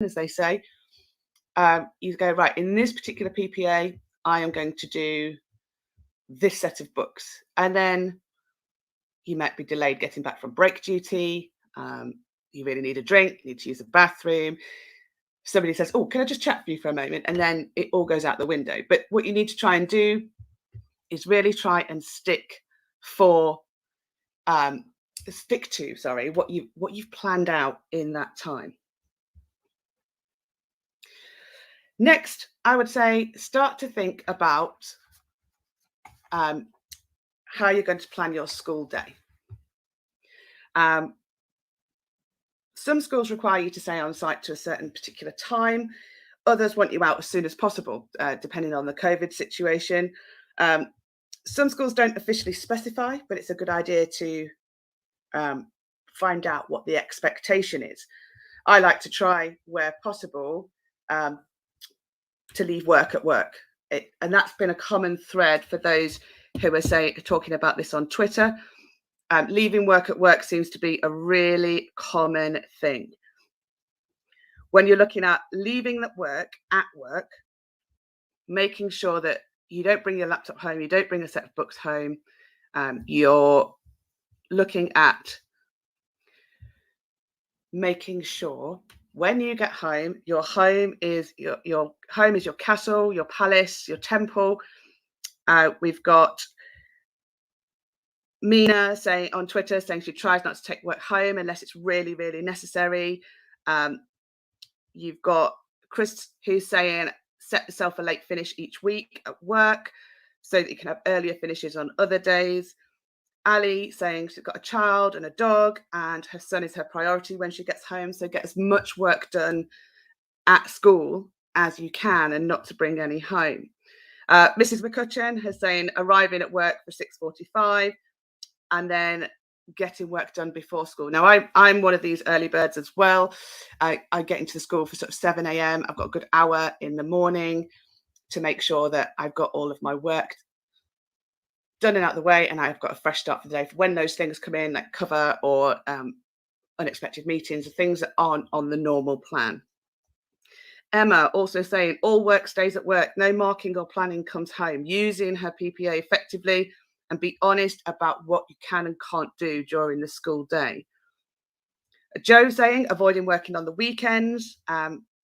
as they say. You go, right, in this particular PPA, I am going to do this set of books. And then you might be delayed getting back from break duty. You really need a drink, you need to use the bathroom. Somebody says, oh, can I just chat with you for a moment? And then it all goes out the window. But what you need to try and do is really try and stick to what you've planned out in that time. Next, I would say start to think about how you're going to plan your school day. Some schools require you to stay on site to a certain particular time. Others want you out as soon as possible, depending on the COVID situation. Some schools don't officially specify, but it's a good idea to find out what the expectation is. I like to try, where possible, to leave work at work. And that's been a common thread for those who are talking about this on Twitter. Leaving work at work seems to be a really common thing. When you're looking at leaving that work at work, making sure that you don't bring your laptop home, you don't bring a set of books home. You're looking at making sure when you get home, your home is your castle, your palace, your temple. We've got Mina saying on Twitter, saying she tries not to take work home unless it's really, really necessary. You've got Chris who's saying set yourself a late finish each week at work so that you can have earlier finishes on other days. Ali saying she's got a child and a dog and her son is her priority when she gets home. So get as much work done at school as you can and not to bring any home. Mrs. McCutcheon has saying arriving at work for 6:45 and then getting work done before school. Now, I'm one of these early birds as well. I get into the school for sort of 7 a.m. I've got a good hour in the morning to make sure that I've got all of my work done and out of the way, and I've got a fresh start for the day. For when those things come in, like cover or unexpected meetings, or things that aren't on the normal plan. Emma also saying all work stays at work, no marking or planning comes home, using her PPA effectively and be honest about what you can and can't do during the school day. Joe saying avoiding working on the weekends,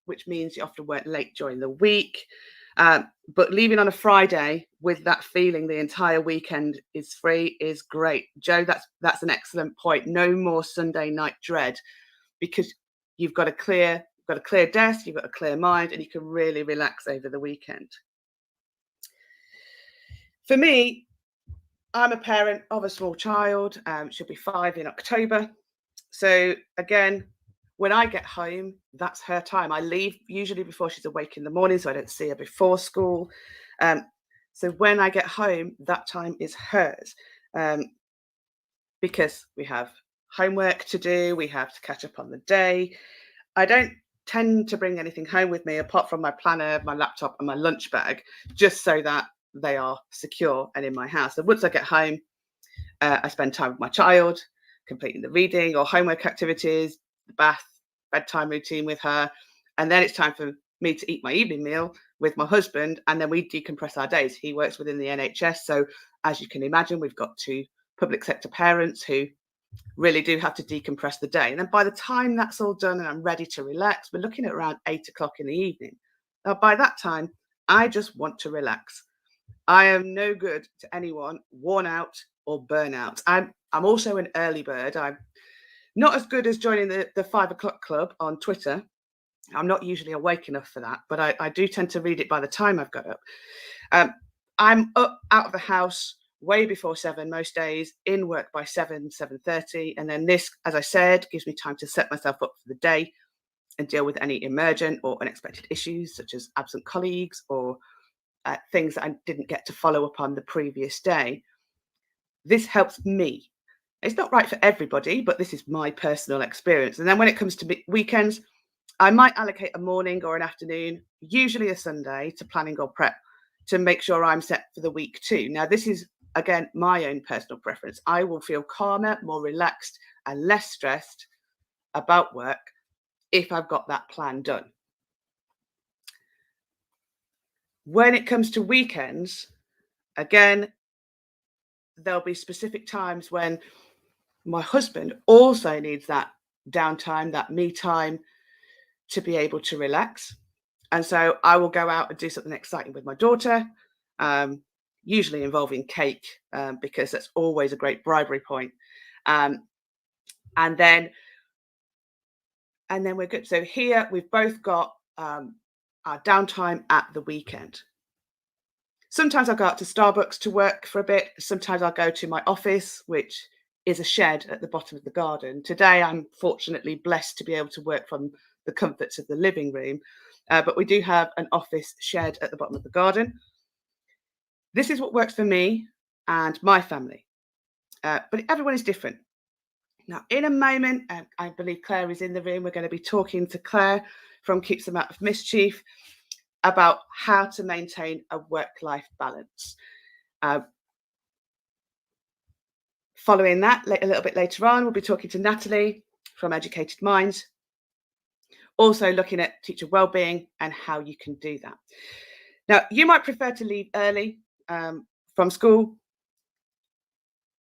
which means you often work late during the week. But leaving on a Friday with that feeling the entire weekend is free is great. Joe, that's an excellent point. No more Sunday night dread, because you've got a clear desk, you've got a clear mind, and you can really relax over the weekend. For me, I'm a parent of a small child. She'll be 5 in October. So again, when I get home, that's her time. I leave usually before she's awake in the morning, so I don't see her before school. So when I get home, that time is hers, because we have homework to do, we have to catch up on the day. I don't tend to bring anything home with me apart from my planner, my laptop, and my lunch bag, just so that they are secure and in my house. So once I get home, I spend time with my child, completing the reading or homework activities, the bath, bedtime routine with her. And then it's time for me to eat my evening meal with my husband. And then we decompress our days. He works within the NHS. So as you can imagine, we've got 2 public sector parents who really do have to decompress the day. And then by the time that's all done and I'm ready to relax, we're looking at around 8 o'clock in the evening. Now, by that time, I just want to relax. I am no good to anyone worn out or burnout. I'm also an early bird. I'm not as good as joining the 5 o'clock club on Twitter. I'm not usually awake enough for that, but I do tend to read it by the time I've got up. I'm up out of the house way before 7 most days, in work by 7:30. And then this, as I said, gives me time to set myself up for the day and deal with any emergent or unexpected issues, such as absent colleagues or things that I didn't get to follow up on the previous day. This helps me. It's not right for everybody, but this is my personal experience. And then when it comes to weekends, I might allocate a morning or an afternoon, usually a Sunday, to planning or prep to make sure I'm set for the week too. Now, this is, again, my own personal preference. I will feel calmer, more relaxed, and less stressed about work if I've got that plan done. When it comes to weekends, again, there'll be specific times when my husband also needs that downtime, that me time to be able to relax. And so I will go out and do something exciting with my daughter, um, usually involving cake, because that's always a great bribery point. Um, and then we're good. So here we've both got our downtime at the weekend. Sometimes I'll go out to Starbucks to work for a bit. Sometimes I'll go to my office, which is a shed at the bottom of the garden. Today, I'm fortunately blessed to be able to work from the comforts of the living room. But we do have an office shed at the bottom of the garden. This is what works for me and my family. But everyone is different. Now, in a moment, I believe Claire is in the room. We're going to be talking to Claire from Keeps Them Out of Mischief about how to maintain a work-life balance. Following that, a little bit later on, we'll be talking to Natalie from Educated Minds, also looking at teacher wellbeing and how you can do that. Now, you might prefer to leave early from school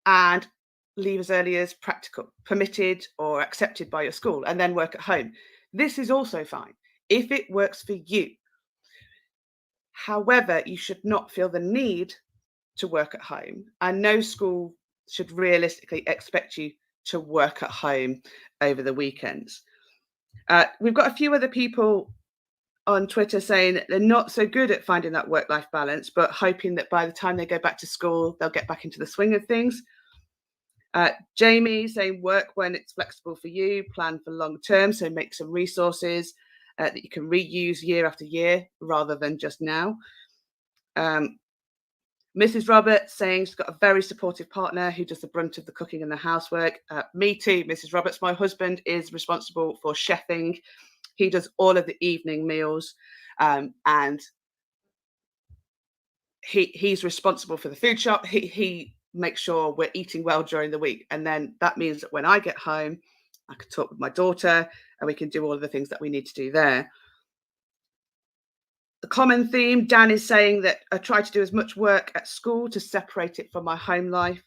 and leave as early as practical, permitted or accepted by your school, and then work at home. This is also fine if it works for you. However, you should not feel the need to work at home, and no school should realistically expect you to work at home over the weekends. We've got a few other people on Twitter saying that they're not so good at finding that work-life balance, but hoping that by the time they go back to school, they'll get back into the swing of things. Jamie saying work when it's flexible for you, plan for long term, so make some resources that you can reuse year after year rather than just now. Mrs. Roberts saying she's got a very supportive partner who does the brunt of the cooking and the housework. Me too, Mrs. Roberts. My husband is responsible for chefing. He does all of the evening meals, and he's responsible for the food shop. He makes sure we're eating well during the week. And then that means that when I get home, I can talk with my daughter and we can do all of the things that we need to do there. The common theme, Dan is saying that I try to do as much work at school to separate it from my home life,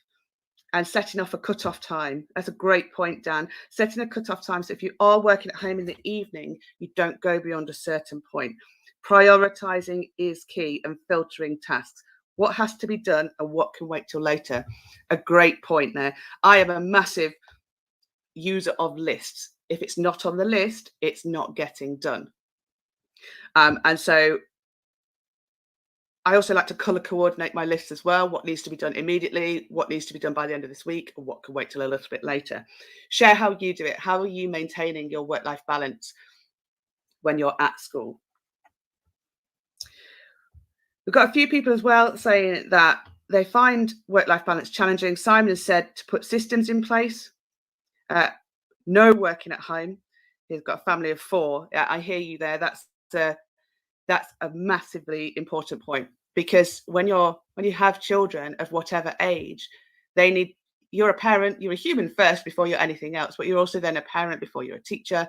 and setting off a cut-off time. That's a great point, Dan. Setting a cut-off time, so if you are working at home in the evening, you don't go beyond a certain point. Prioritizing is key, and filtering tasks. What has to be done and what can wait till later? A great point there. I am a massive user of lists. If it's not on the list, it's not getting done. And so I also like to colour coordinate my list as well. What needs to be done immediately, what needs to be done by the end of this week, and what can wait till a little bit later. Share how you do it. How are you maintaining your work-life balance when you're at school? We've got a few people as well saying that they find work-life balance challenging. Simon has said to put systems in place. No working at home. He's got a family of 4. Yeah, I hear you there. That's a massively important point, because when you have children of whatever age, you're a parent, you're a human first before you're anything else, but you're also then a parent before you're a teacher,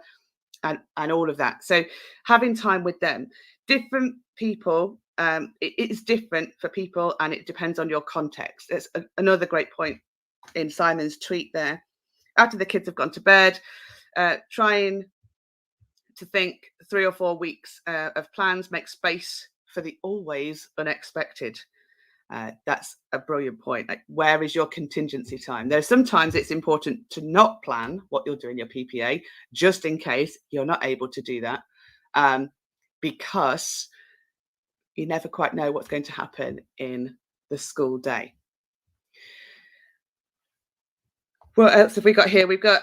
and all of that. So having time with them, different people, it is different for people, and it depends on your context. It's another great point in Simon's tweet there. After the kids have gone to bed, trying to think 3 or 4 weeks of plans, make space for the always unexpected. That's a brilliant point. Like, where is your contingency time? There's sometimes it's important to not plan what you'll do in your PPA, just in case you're not able to do that, because you never quite know what's going to happen in the school day. What else have we got here? We've got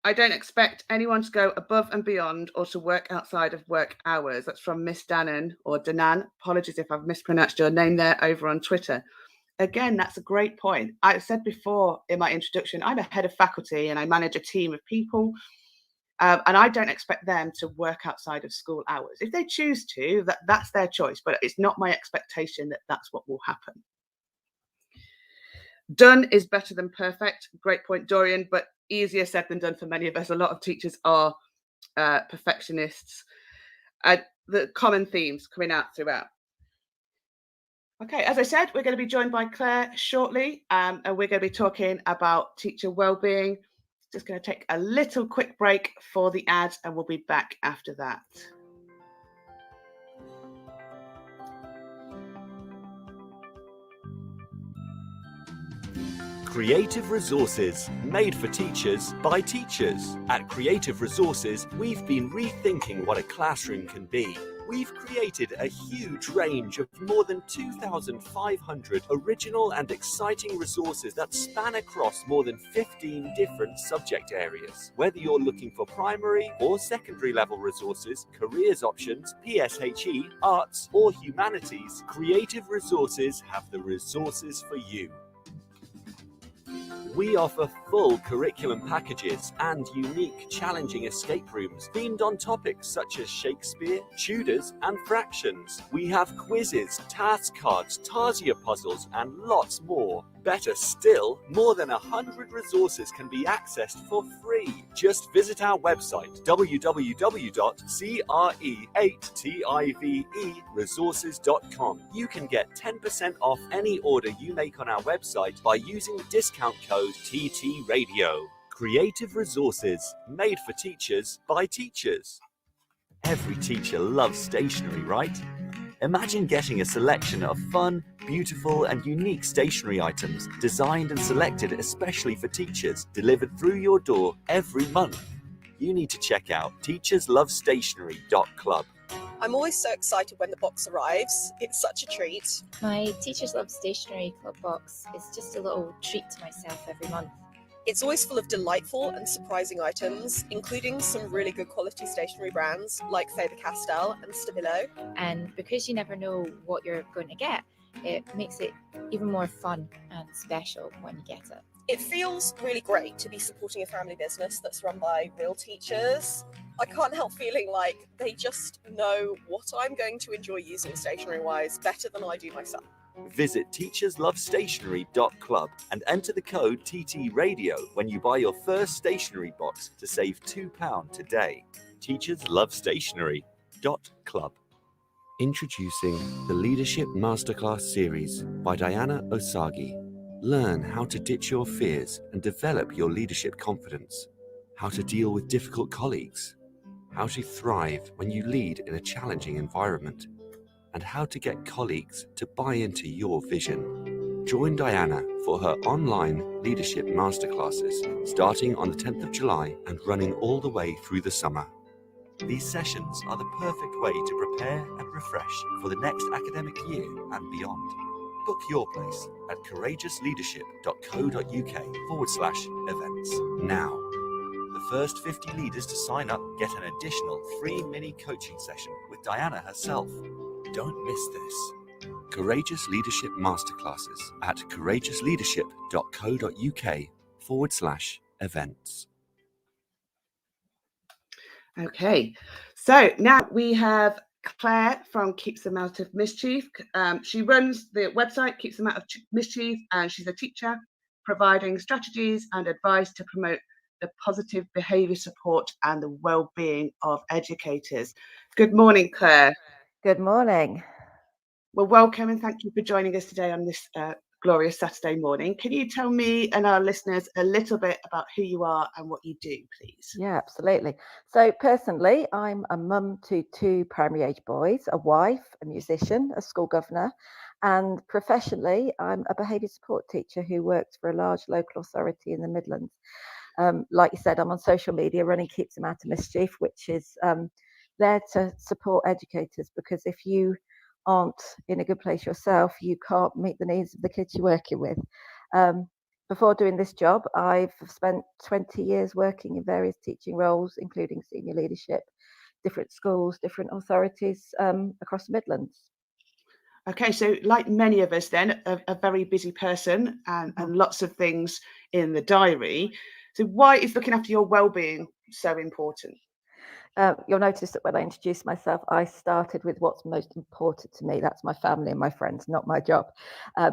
I don't expect anyone to go above and beyond or to work outside of work hours. That's from Miss Danan or Danan. Apologies if I've mispronounced your name there over on Twitter. Again, that's a great point. I said before in my introduction, I'm a head of faculty and I manage a team of people. And I don't expect them to work outside of school hours. If they choose to, that's their choice, but it's not my expectation that that's what will happen. Done is better than perfect. Great point, Dorian, but easier said than done for many of us. A lot of teachers are perfectionists, the common themes coming out throughout. Okay, as I said, we're going to be joined by Claire shortly, and we're going to be talking about teacher wellbeing. Just going to take a little quick break for the ads, and we'll be back after that. Creative Resources, made for teachers by teachers. At Creative Resources, we've been rethinking what a classroom can be. We've created a huge range of more than 2,500 original and exciting resources that span across more than 15 different subject areas. Whether you're looking for primary or secondary level resources, careers options, PSHE, arts or humanities, Creative Resources have the resources for you. We offer full curriculum packages and unique, challenging escape rooms themed on topics such as Shakespeare, Tudors, and fractions. We have quizzes, task cards, Tarsier puzzles, and lots more. Better still, more than 100 resources can be accessed for free. Just visit our website, www.cre8tiveresources.com. You can get 10% off any order you make on our website by using the discount code TTRadio. Creative Resources, made for teachers by teachers. Every teacher loves stationery, right? Imagine getting a selection of fun, beautiful and unique stationery items designed and selected especially for teachers, delivered through your door every month. You need to check out teacherslovestationery.club. I'm always so excited when the box arrives. It's such a treat. My Teachers Love Stationery Club box is just a little treat to myself every month. It's always full of delightful and surprising items, including some really good quality stationery brands like Faber-Castell and Stabilo. And because you never know what you're going to get, it makes it even more fun and special when you get it. It feels really great to be supporting a family business that's run by real teachers. I can't help feeling like they just know what I'm going to enjoy using stationery-wise better than I do myself. Visit teacherslovestationery.club and enter the code TTRadio when you buy your first stationery box to save £2 today. teacherslovestationery.club. Introducing the Leadership Masterclass series by Diana Osagi. Learn how to ditch your fears and develop your leadership confidence. How to deal with difficult colleagues. How to thrive when you lead in a challenging environment. And how to get colleagues to buy into your vision. Join Diana for her online leadership masterclasses starting on the 10th of July and running all the way through the summer. These sessions are the perfect way to prepare and refresh for the next academic year and beyond. Book your place at courageousleadership.co.uk/events now. The first 50 leaders to sign up get an additional free mini coaching session with Diana herself. Don't miss this. Courageous Leadership Masterclasses at courageousleadership.co.uk/events. Okay, so now we have Claire from Keeps Them Out of Mischief. She runs the website Keeps Them Out of Mischief, and she's a teacher providing strategies and advice to promote the positive behaviour support and the well-being of educators. Good morning, Claire. Good morning. Well, welcome and thank you for joining us today on this glorious Saturday morning. Can you tell me and our listeners a little bit about who you are and what you do, please? Yeah, absolutely. So personally, I'm a mum to 2 primary age boys, a wife, a musician, a school governor, and professionally, I'm a behaviour support teacher who works for a large local authority in the Midlands. Like you said, I'm on social media running Keeps Them Out of Mischief, which is there to support educators, because if you aren't in a good place yourself, you can't meet the needs of the kids you're working with. Before doing this job, I've spent 20 years working in various teaching roles, including senior leadership, different schools, different authorities across the Midlands. Okay, so like many of us then, a very busy person and lots of things in the diary. So why is looking after your well-being so important? You'll notice that when I introduced myself, I started with what's most important to me. That's my family and my friends, not my job.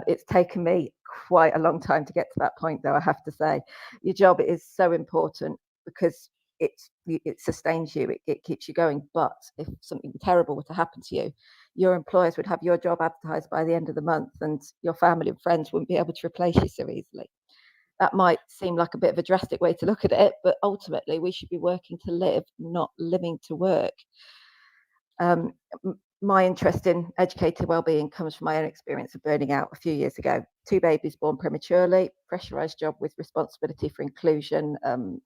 It's taken me quite a long time to get to that point, though, I have to say. Your job is so important because it sustains you, it keeps you going. But if something terrible were to happen to you, your employers would have your job advertised by the end of the month, and your family and friends wouldn't be able to replace you so easily. That might seem like a bit of a drastic way to look at it, but ultimately we should be working to live, not living to work. My interest in educator wellbeing comes from my own experience of burning out a few years ago. 2 babies born prematurely, pressurised job with responsibility for inclusion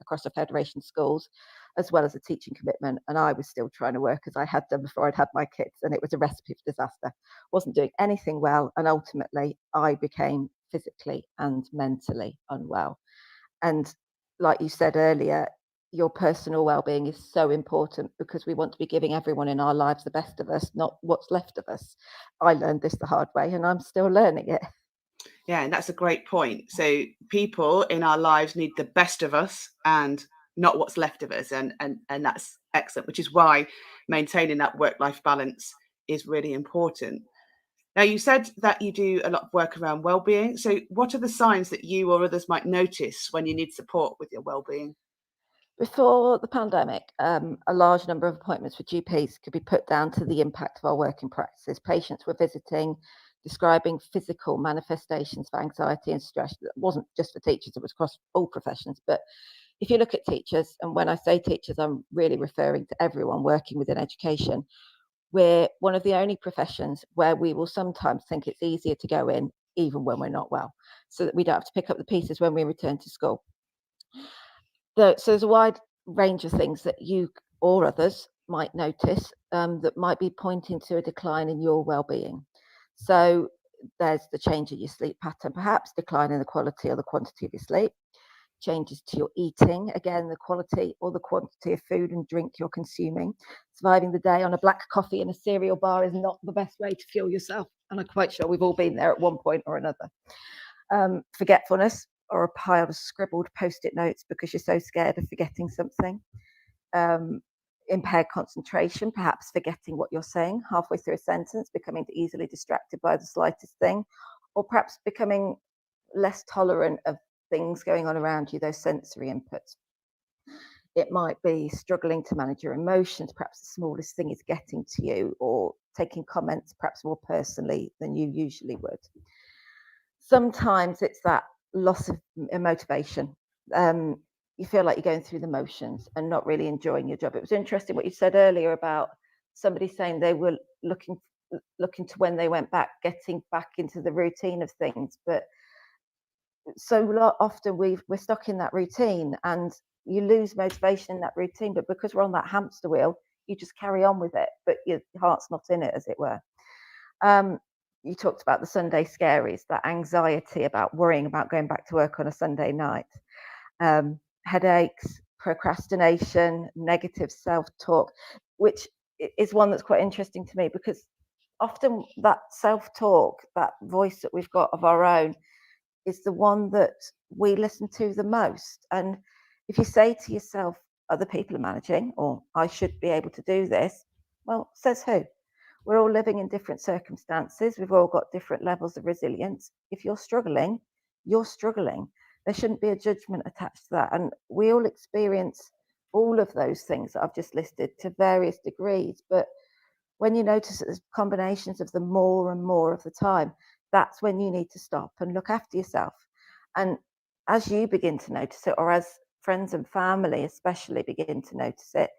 across a federation of schools, as well as a teaching commitment. And I was still trying to work as I had done before I'd had my kids, and it was a recipe for disaster. Wasn't doing anything well, and ultimately I became physically and mentally unwell. And like you said earlier, your personal well-being is so important because we want to be giving everyone in our lives the best of us, not what's left of us. I learned this the hard way, and I'm still learning it. Yeah, and that's a great point. So people in our lives need the best of us and not what's left of us, and that's excellent, which is why maintaining that work-life balance is really important. Now, you said that you do a lot of work around well-being. So what are the signs that you or others might notice when you need support with your well-being? Before the pandemic, a large number of appointments with GPs could be put down to the impact of our working practices. Patients were visiting, describing physical manifestations of anxiety and stress. That wasn't just for teachers, it was across all professions. But if you look at teachers, and when I say teachers, I'm really referring to everyone working within education, we're one of the only professions where we will sometimes think it's easier to go in even when we're not well, so that we don't have to pick up the pieces when we return to school. So there's a wide range of things that you or others might notice that might be pointing to a decline in your well-being. So there's the change in your sleep pattern, perhaps decline in the quality or the quantity of your sleep, changes to your eating, again, the quality or the quantity of food and drink you're consuming. Surviving the day on a black coffee and a cereal bar is not the best way to fuel yourself, and I'm quite sure we've all been there at one point or another. Forgetfulness, or a pile of scribbled post-it notes because you're so scared of forgetting something. Impaired concentration, perhaps forgetting what you're saying halfway through a sentence, becoming easily distracted by the slightest thing, or perhaps becoming less tolerant of things going on around you, those sensory inputs. It might be struggling to manage your emotions, perhaps the smallest thing is getting to you, or taking comments perhaps more personally than you usually would. Sometimes it's that loss of motivation. You feel like you're going through the motions and not really enjoying your job. It was interesting what you said earlier about somebody saying they were looking to when they went back, getting back into the routine of things. But so often we're stuck in that routine, and you lose motivation in that routine. But because we're on that hamster wheel, you just carry on with it, but your heart's not in it, as it were. You talked about the Sunday scaries, that anxiety about worrying about going back to work on a Sunday night. Headaches, procrastination, negative self-talk, which is one that's quite interesting to me, because often that self-talk, that voice that we've got of our own, is the one that we listen to the most. And if you say to yourself, other people are managing, or I should be able to do this, well, says who? We're all living in different circumstances. We've all got different levels of resilience. If you're struggling, you're struggling. There shouldn't be a judgment attached to that. And we all experience all of those things that I've just listed to various degrees. But when you notice that there's combinations of them more and more of the time, that's when you need to stop and look after yourself. And as you begin to notice it, or as friends and family especially begin to notice it,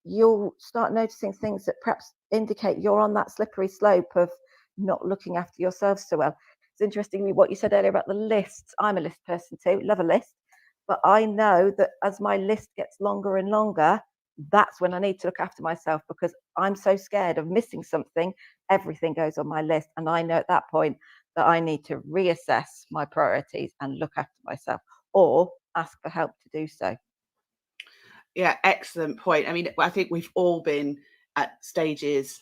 you'll start noticing things that perhaps indicate you're on that slippery slope of not looking after yourself so well. It's interesting what you said earlier about the lists. I'm a list person too, love a list. But I know that as my list gets longer and longer, that's when I need to look after myself, because I'm so scared of missing something. Everything goes on my list. And I know at that point that I need to reassess my priorities and look after myself, or ask for help to do so. Yeah, excellent point. I mean, I think we've all been at stages,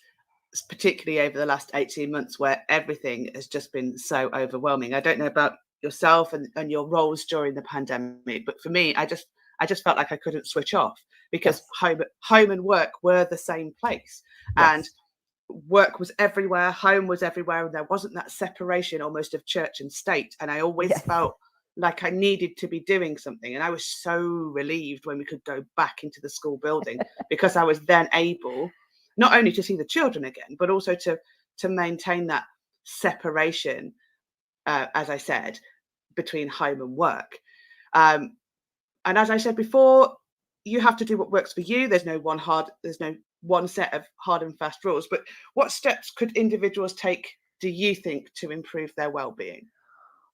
particularly over the last 18 months, where everything has just been so overwhelming. I don't know about yourself and your roles during the pandemic, but for me, I just felt like I couldn't switch off, because home and work were the same place. Yes. And work was everywhere, home was everywhere, and there wasn't that separation almost of church and state. And I always felt like I needed to be doing something. And I was so relieved when we could go back into the school building because I was then able not only to see the children again, but also to maintain that separation, as I said, between home and work. And as I said before, you have to do what works for you. There's no one set of hard and fast rules. But what steps could individuals take, do you think, to improve their well-being?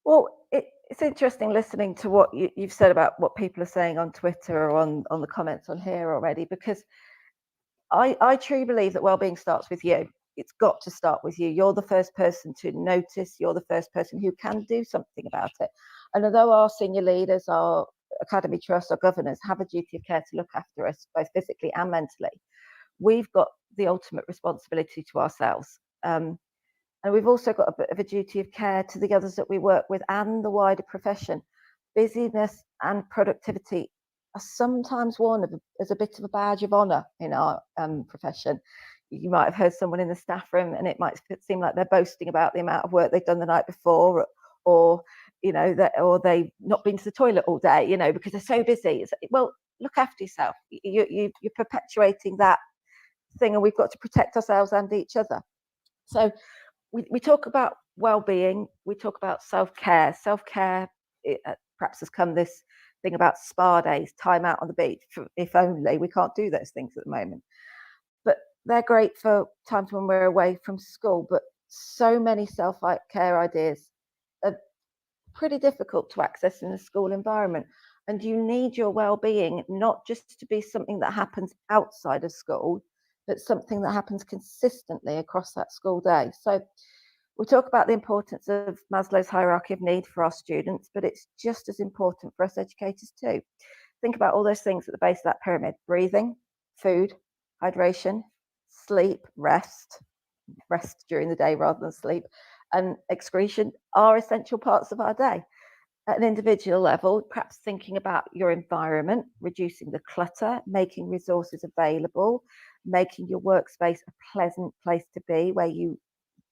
Well, it's interesting listening to what you've said about what people are saying on Twitter or on the comments on here already, because I truly believe that well-being starts with you. It's got to start with you. You're the first person to notice. You're the first person who can do something about it. And although our senior leaders, our academy trusts, our governors have a duty of care to look after us, both physically and mentally, we've got the ultimate responsibility to ourselves. And we've also got a bit of a duty of care to the others that we work with and the wider profession. Busyness and productivity are sometimes worn as a bit of a badge of honour in our profession. You might have heard someone in the staff room, and it might seem like they're boasting about the amount of work they've done the night before, or or they've not been to the toilet all day, because they're so busy. Well, look after yourself. You're perpetuating that thing, and we've got to protect ourselves and each other. So we talk about well-being, we talk about self-care. Self-care perhaps has come this thing about spa days, time out on the beach. If only we can't do those things at the moment. But they're great for times when we're away from school. But so many self-care ideas are pretty difficult to access in the school environment. And you need your well-being not just to be something that happens outside of school, but something that happens consistently across that school day. So we talk about the importance of Maslow's hierarchy of need for our students, but it's just as important for us educators too. Think about all those things at the base of that pyramid: breathing, food, hydration, sleep, rest during the day rather than sleep, and excretion are essential parts of our day. At an individual level, perhaps thinking about your environment, reducing the clutter, making resources available, making your workspace a pleasant place to be where you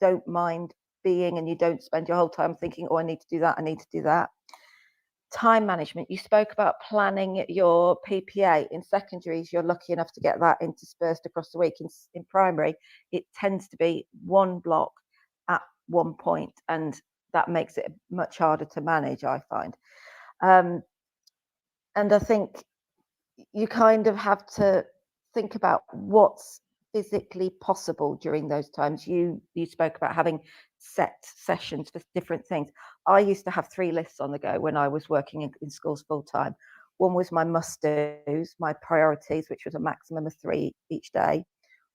don't mind being and you don't spend your whole time thinking, oh, I need to do that, I need to do that. Time management. You spoke about planning your PPA. In secondaries, you're lucky enough to get that interspersed across the week. In primary, it tends to be one block at one point, and that makes it much harder to manage, I find. And I think you kind of have to think about what's physically possible during those times. You spoke about having set sessions for different things. I used to have 3 lists on the go when I was working in schools full time. One was my must do's, my priorities, which was a maximum of 3 each day.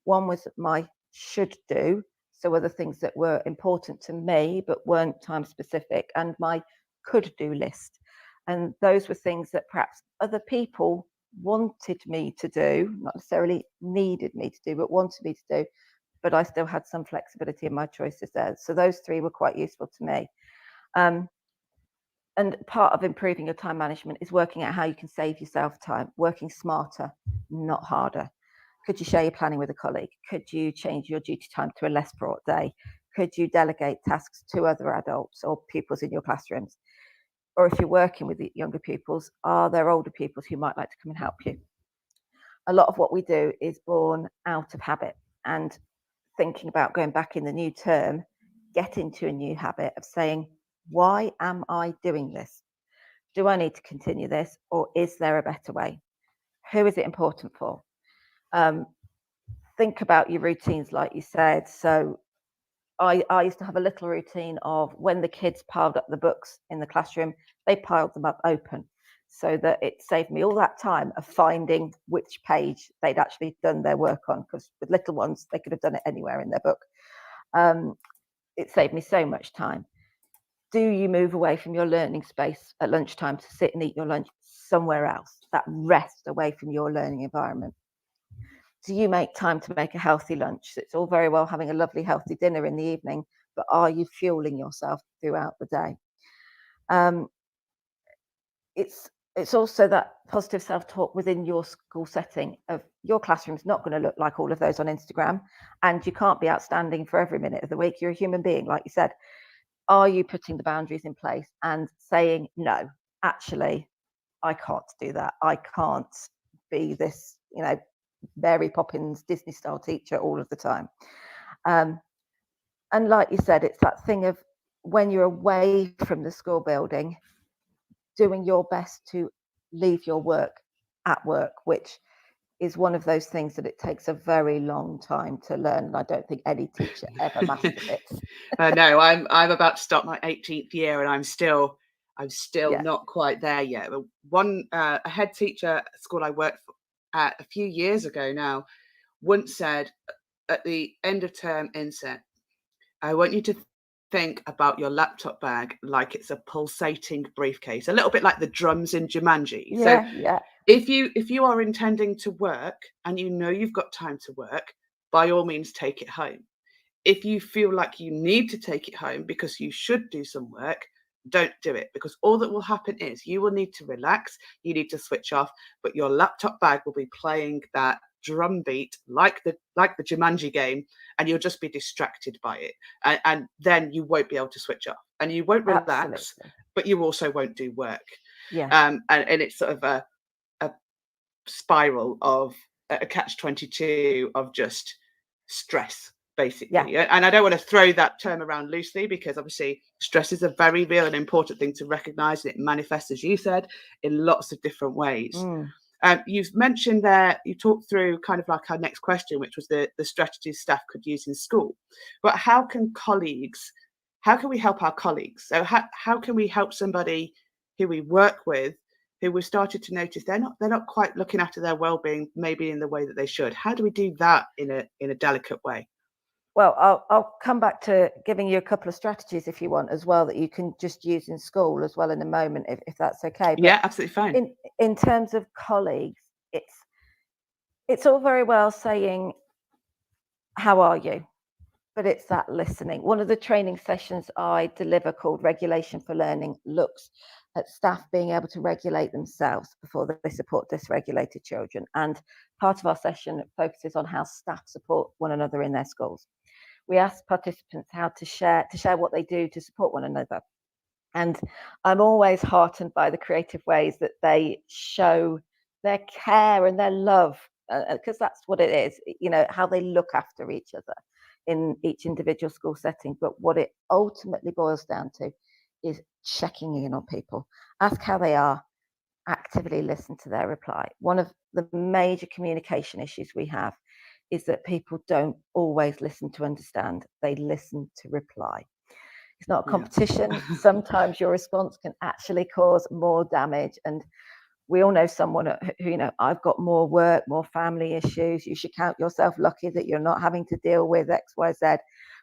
One was my should do, so other things that were important to me but weren't time specific, and my could do list. And those were things that perhaps other people wanted me to do, not necessarily needed me to do, but wanted me to do, but I still had some flexibility in my choices there. So those 3 were quite useful to me. And part of improving your time management is working out how you can save yourself time, working smarter, not harder. Could you share your planning with a colleague? Could you change your duty time to a less fraught day? Could you delegate tasks to other adults or pupils in your classrooms? Or if you're working with the younger pupils, are there older pupils who might like to come and help you? A lot of what we do is born out of habit, and thinking about going back in the new term, get into a new habit of saying, why am I doing this? Do I need to continue this, or is there a better way? Who is it important for? Think about your routines, like you said. So I used to have a little routine of when the kids piled up the books in the classroom, they piled them up open, so that it saved me all that time of finding which page they'd actually done their work on, because with little ones, they could have done it anywhere in their book. It saved me so much time. Do you move away from your learning space at lunchtime to sit and eat your lunch somewhere else? That rest away from your learning environment. Do you make time to make a healthy lunch? It's all very well having a lovely healthy dinner in the evening, but are you fueling yourself throughout the day? It's also that positive self-talk within your school setting of your classroom's not going to look like all of those on Instagram, and you can't be outstanding for every minute of the week. You're a human being, like you said. are you putting the boundaries in place and saying, no, actually, I can't do that. I can't be this, Mary Poppins Disney style teacher all of the time. And like you said, it's that thing of when you're away from the school building, doing your best to leave your work at work, which is one of those things that it takes a very long time to learn. And I don't think any teacher ever masters it. No, I'm about to start my 18th year, and I'm still Yeah. not quite there yet. But a head teacher at the school I worked at a few years ago now once said at the end of term inset, I want you to think about your laptop bag like it's a pulsating briefcase, a little bit like the drums in Jumanji. Yeah, So yeah. if you are intending to work and you know you've got time to work, by all means take it home. If you feel like you need to take it home because you should do some work, don't do it, because all that will happen is you will need to relax, you need to switch off, but your laptop bag will be playing that drum beat like the Jumanji game, and you'll just be distracted by it, and then you won't be able to switch off, and you won't relax. Absolutely. But you also won't do work. Yeah. And it's sort of a spiral of a catch-22 of just stress, basically. Yeah. And I don't want to throw that term around loosely, because obviously stress is a very real and important thing to recognize, and it manifests, as you said, in lots of different ways. You've mentioned there, you talked through kind of like our next question, which was the strategies staff could use in school. But how can we help our colleagues? So how can we help somebody who we work with, who we've started to notice they're not quite looking after their well-being, maybe in the way that they should? How do we do that in a delicate way? Well, I'll come back to giving you a couple of strategies if you want as well, that you can just use in school as well in a moment, if that's okay. But yeah, absolutely fine. In terms of colleagues, it's all very well saying, how are you? But it's that listening. One of the training sessions I deliver, called Regulation for Learning, looks at staff being able to regulate themselves before they support dysregulated children. And part of our session focuses on how staff support one another in their schools. We ask participants how to share what they do to support one another. And I'm always heartened by the creative ways that they show their care and their love, because that's what it is, how they look after each other in each individual school setting. But what it ultimately boils down to is checking in on people. Ask how they are, actively listen to their reply. One of the major communication issues we have is that people don't always listen to understand, they listen to reply. It's not a competition. Yeah. Sometimes your response can actually cause more damage. And we all know someone who, I've got more work, more family issues. You should count yourself lucky that you're not having to deal with X, Y, Z,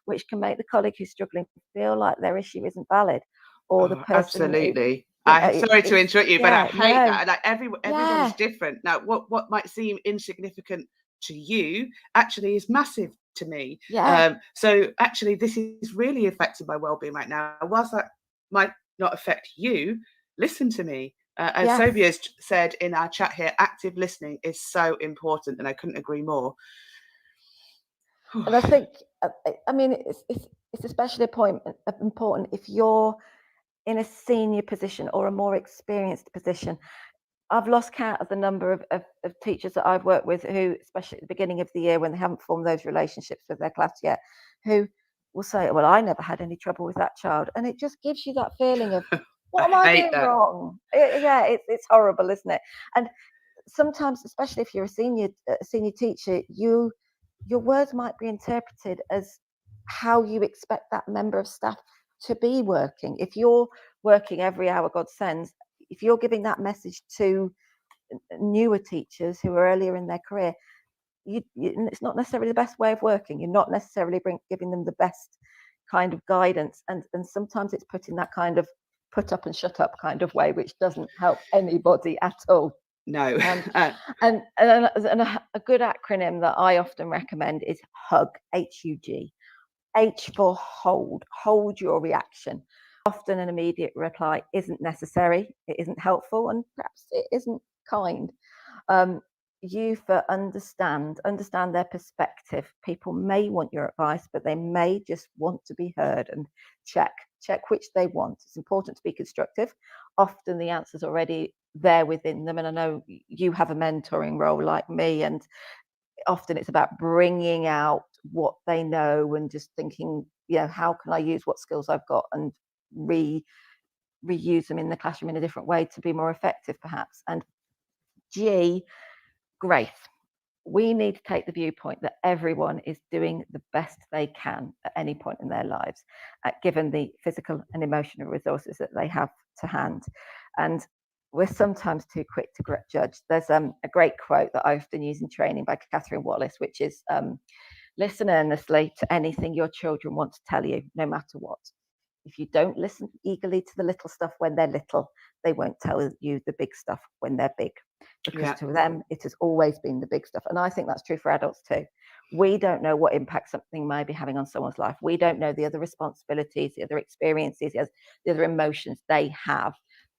which can make the colleague who's struggling feel like their issue isn't valid. Or the person. Absolutely. Sorry to interrupt you, but I hate that. Like everyone's different. Now, what might seem insignificant to you actually is massive to me. Yeah. So actually, this is really affecting my well-being right now. Whilst that might not affect you, listen to me. As Sophia said in our chat here, active listening is so important, and I couldn't agree more. And I think, it's especially important if you're in a senior position or a more experienced position. I've lost count of the number of teachers that I've worked with who, especially at the beginning of the year when they haven't formed those relationships with their class yet, who will say, well, I never had any trouble with that child. And it just gives you that feeling of, what am I doing wrong? It's horrible, isn't it? And sometimes, especially if you're a senior teacher, your words might be interpreted as how you expect that member of staff to be working. If you're working every hour God sends, if you're giving that message to newer teachers who are earlier in their career, it's not necessarily the best way of working. You're not necessarily giving them the best kind of guidance. And sometimes it's put in that kind of put up and shut up kind of way, which doesn't help anybody at all. No. And a good acronym that I often recommend is HUG, H-U-G. H for hold your reaction. Often an immediate reply isn't necessary, it isn't helpful, and perhaps it isn't kind. you for understand their perspective. People may want your advice, but they may just want to be heard, and check which they want. It's important to be constructive. Often the answer's already there within them, and I know you have a mentoring role like me, and often it's about bringing out what they know and just thinking, how can I use what skills I've got and reuse them in the classroom in a different way to be more effective, perhaps. And G, grace. We need to take the viewpoint that everyone is doing the best they can at any point in their lives, given the physical and emotional resources that they have to hand. And we're sometimes too quick to judge. There's a great quote that I often use in training by Catherine Wallace, which is, listen earnestly to anything your children want to tell you, no matter what. If you don't listen eagerly to the little stuff when they're little, they won't tell you the big stuff when they're big. Because to them, it has always been the big stuff. And I think that's true for adults too. We don't know what impact something may be having on someone's life. We don't know the other responsibilities, the other experiences, the other emotions they have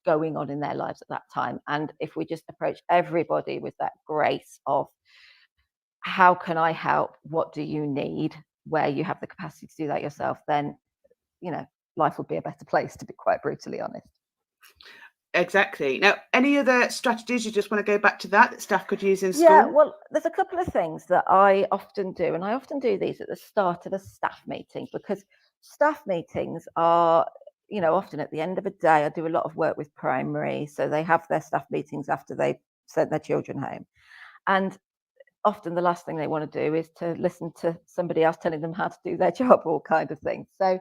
going on in their lives at that time. And if we just approach everybody with that grace of, how can I help? What do you need? Where you have the capacity to do that yourself, then, life would be a better place, to be quite brutally honest. Exactly. Now, any other strategies you just want to go back to that staff could use in school? Yeah, well, there's a couple of things that I often do, and I often do these at the start of a staff meeting, because staff meetings are, often at the end of a day. I do a lot of work with primary, so they have their staff meetings after they sent their children home. And often the last thing they want to do is to listen to somebody else telling them how to do their job, all kind of things. So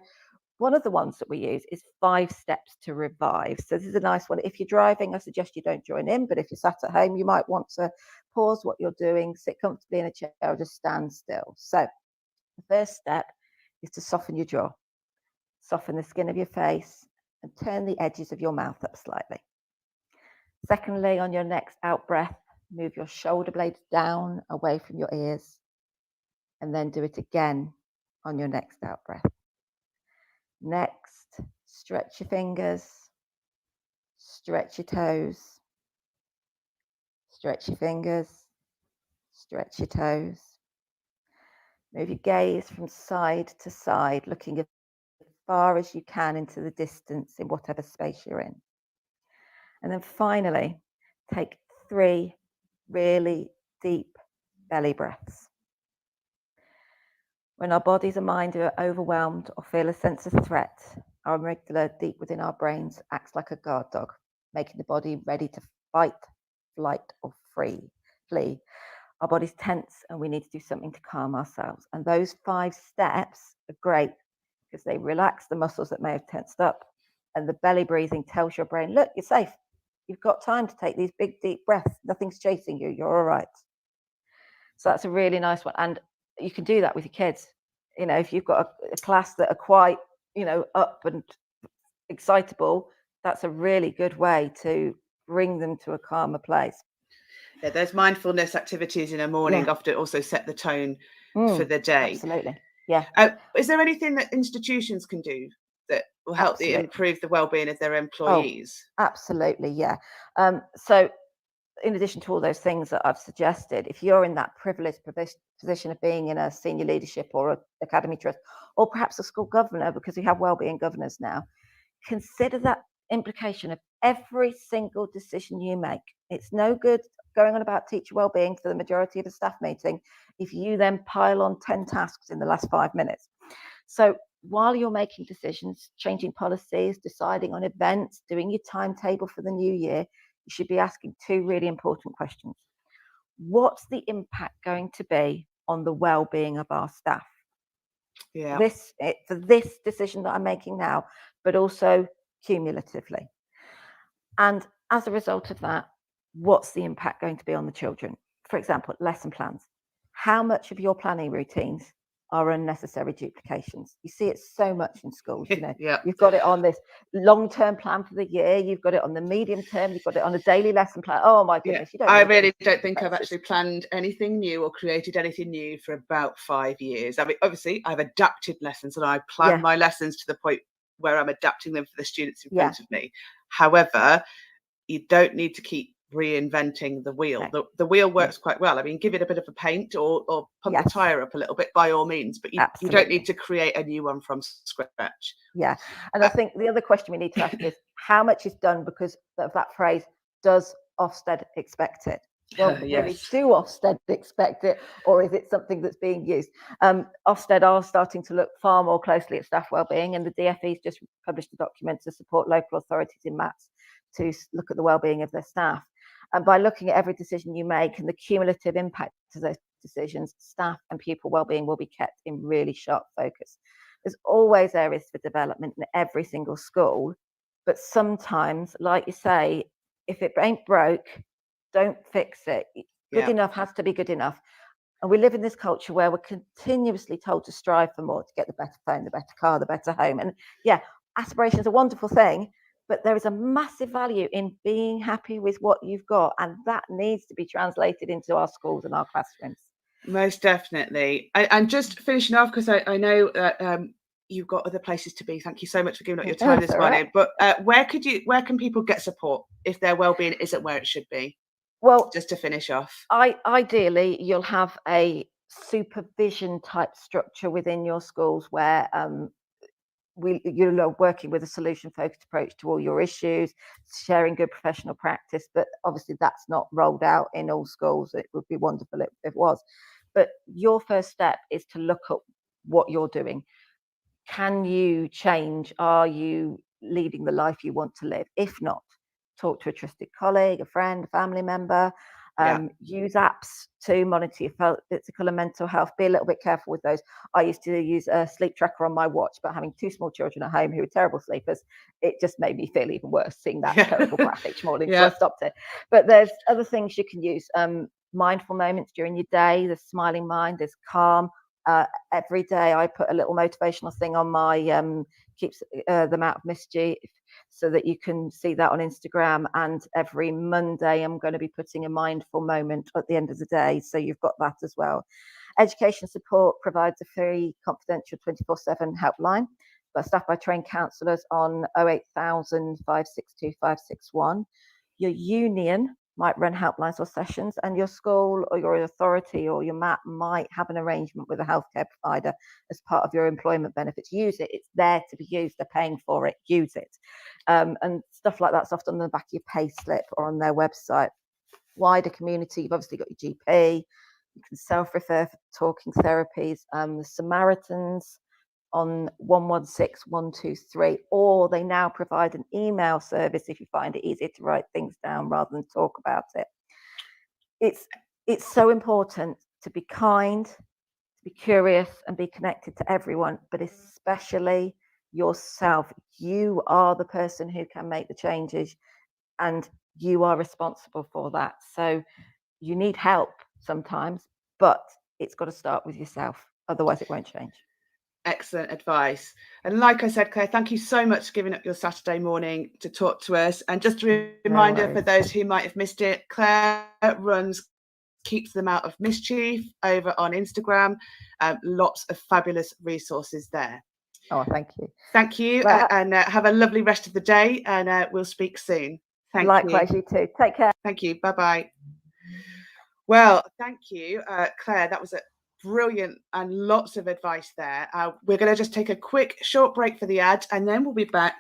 one of the ones that we use is 5 steps to revive. So this is a nice one. If you're driving, I suggest you don't join in, but if you're sat at home, you might want to pause what you're doing, sit comfortably in a chair, or just stand still. So the first step is to soften your jaw, soften the skin of your face, and turn the edges of your mouth up slightly. Secondly, on your next out breath, move your shoulder blades down away from your ears, and then do it again on your next out breath. Next, stretch your fingers, stretch your toes, stretch your fingers, stretch your toes. Move your gaze from side to side, looking as far as you can into the distance in whatever space you're in. And then finally, take 3 really deep belly breaths. When our bodies and mind are overwhelmed or feel a sense of threat, our amygdala deep within our brains acts like a guard dog, making the body ready to fight, flight, or flee. Our body's tense and we need to do something to calm ourselves. And those 5 steps are great because they relax the muscles that may have tensed up. And the belly breathing tells your brain, look, you're safe. You've got time to take these big, deep breaths. Nothing's chasing you. You're all right. So that's a really nice one. And you can do that with your kids. If you've got a class that are quite, up and excitable, that's a really good way to bring them to a calmer place. Yeah, there's mindfulness activities in the morning often also set the tone for the day. Absolutely. Yeah. Is there anything that institutions can do that will help improve the well-being of their employees? Oh, absolutely, yeah. So in addition to all those things that I've suggested, if you're in that privileged position of being in a senior leadership or an academy trust, or perhaps a school governor, because we have wellbeing governors now, consider that implication of every single decision you make. It's no good going on about teacher wellbeing for the majority of a staff meeting if you then pile on 10 tasks in the last 5 minutes. So while you're making decisions, changing policies, deciding on events, doing your timetable for the new year, you should be asking 2 really important questions. What's the impact going to be on the well-being of our staff? Yeah. For this decision that I'm making now, but also cumulatively. And as a result of that, what's the impact going to be on the children? For example, lesson plans. How much of your planning routines are unnecessary duplications? You see it so much in schools. You've got it on this long-term plan for the year, you've got it on the medium term, you've got it on a daily lesson plan. Oh my goodness, you don't. I really don't think I've actually planned anything new or created anything new for about 5 years. I mean, obviously, I've adapted lessons and I plan my lessons to the point where I'm adapting them for the students in front of me. However, you don't need to keep reinventing the wheel. No. The wheel works quite well. I mean, give it a bit of a paint or pump the Yes. tire up a little bit by all means, but you don't Absolutely. need to create a new one from scratch. Yeah. And I think the other question we need to ask is how much is done because of that phrase, does Ofsted expect it? Well, really, Yes. do Ofsted expect it, or is it something that's being used? Ofsted are starting to look far more closely at staff wellbeing, and the DfE's just published a document to support local authorities in MATs to look at the wellbeing of their staff. And by looking at every decision you make and the cumulative impact of those decisions, staff and pupil wellbeing will be kept in really sharp focus. There's always areas for development in every single school, but sometimes, like you say, if it ain't broke, don't fix it. Good enough has to be good enough. And we live in this culture where we're continuously told to strive for more, to get the better phone, the better car, the better home. And yeah, aspiration is a wonderful thing, but there is a massive value in being happy with what you've got. And that needs to be translated into our schools and our classrooms. Most definitely. And just finishing off, because I know that you've got other places to be. Thank you so much for giving up your time this morning. Right. But where can people get support if their wellbeing isn't where it should be? Well, just to finish off, ideally you'll have a supervision type structure within your schools where you're working with a solution focused approach to all your issues, sharing good professional practice. But obviously that's not rolled out in all schools. It would be wonderful if it was. But your first step is to look at what you're doing. Can you change? Are you leading the life you want to live? If not, talk to a trusted colleague, a friend, a family member. Use apps to monitor your physical and mental health. Be a little bit careful with those. I used to use a sleep tracker on my watch, but having two small children at home who are terrible sleepers, it just made me feel even worse seeing that terrible graphic each morning. So I stopped it. But there's other things you can use. Mindful moments during your day. There's smiling mind. There's calm. Every day I put a little motivational thing on my keeps them out of mischief, so that you can see that on Instagram. And every Monday I'm going to be putting a mindful moment at the end of the day, so you've got that as well. Education support provides a free confidential 24/7 helpline staffed by trained counsellors on 08000 562 561. Your union might run helplines or sessions, and your school or your authority or your MAT might have an arrangement with a healthcare provider as part of your employment benefits. Use it. It's there to be used. They're paying for it. Use it. And stuff like that's often on the back of your pay slip or on their website. Wider community, you've obviously got your GP. You can self-refer for talking therapies. The Samaritans on 116 123, or they now provide an email service if you find it easier to write things down rather than talk about it. It's so important to be kind, to be curious, and be connected to everyone, but especially yourself. You are the person who can make the changes, and you are responsible for that. So you need help sometimes, but it's got to start with yourself. Otherwise it won't change. Excellent advice. And like I said, Claire, thank you so much for giving up your Saturday morning to talk to us. And just a reminder for those who might have missed it, Claire runs Keeps Them Out of Mischief over on Instagram. Lots of fabulous resources there. Oh, thank you. Thank you. And have a lovely rest of the day, and we'll speak soon. Thank you. Likewise, you too. Take care. Thank you. Bye-bye. Well, thank you, Claire. That was a brilliant and lots of advice there. We're going to just take a quick short break for the ad, and then we'll be back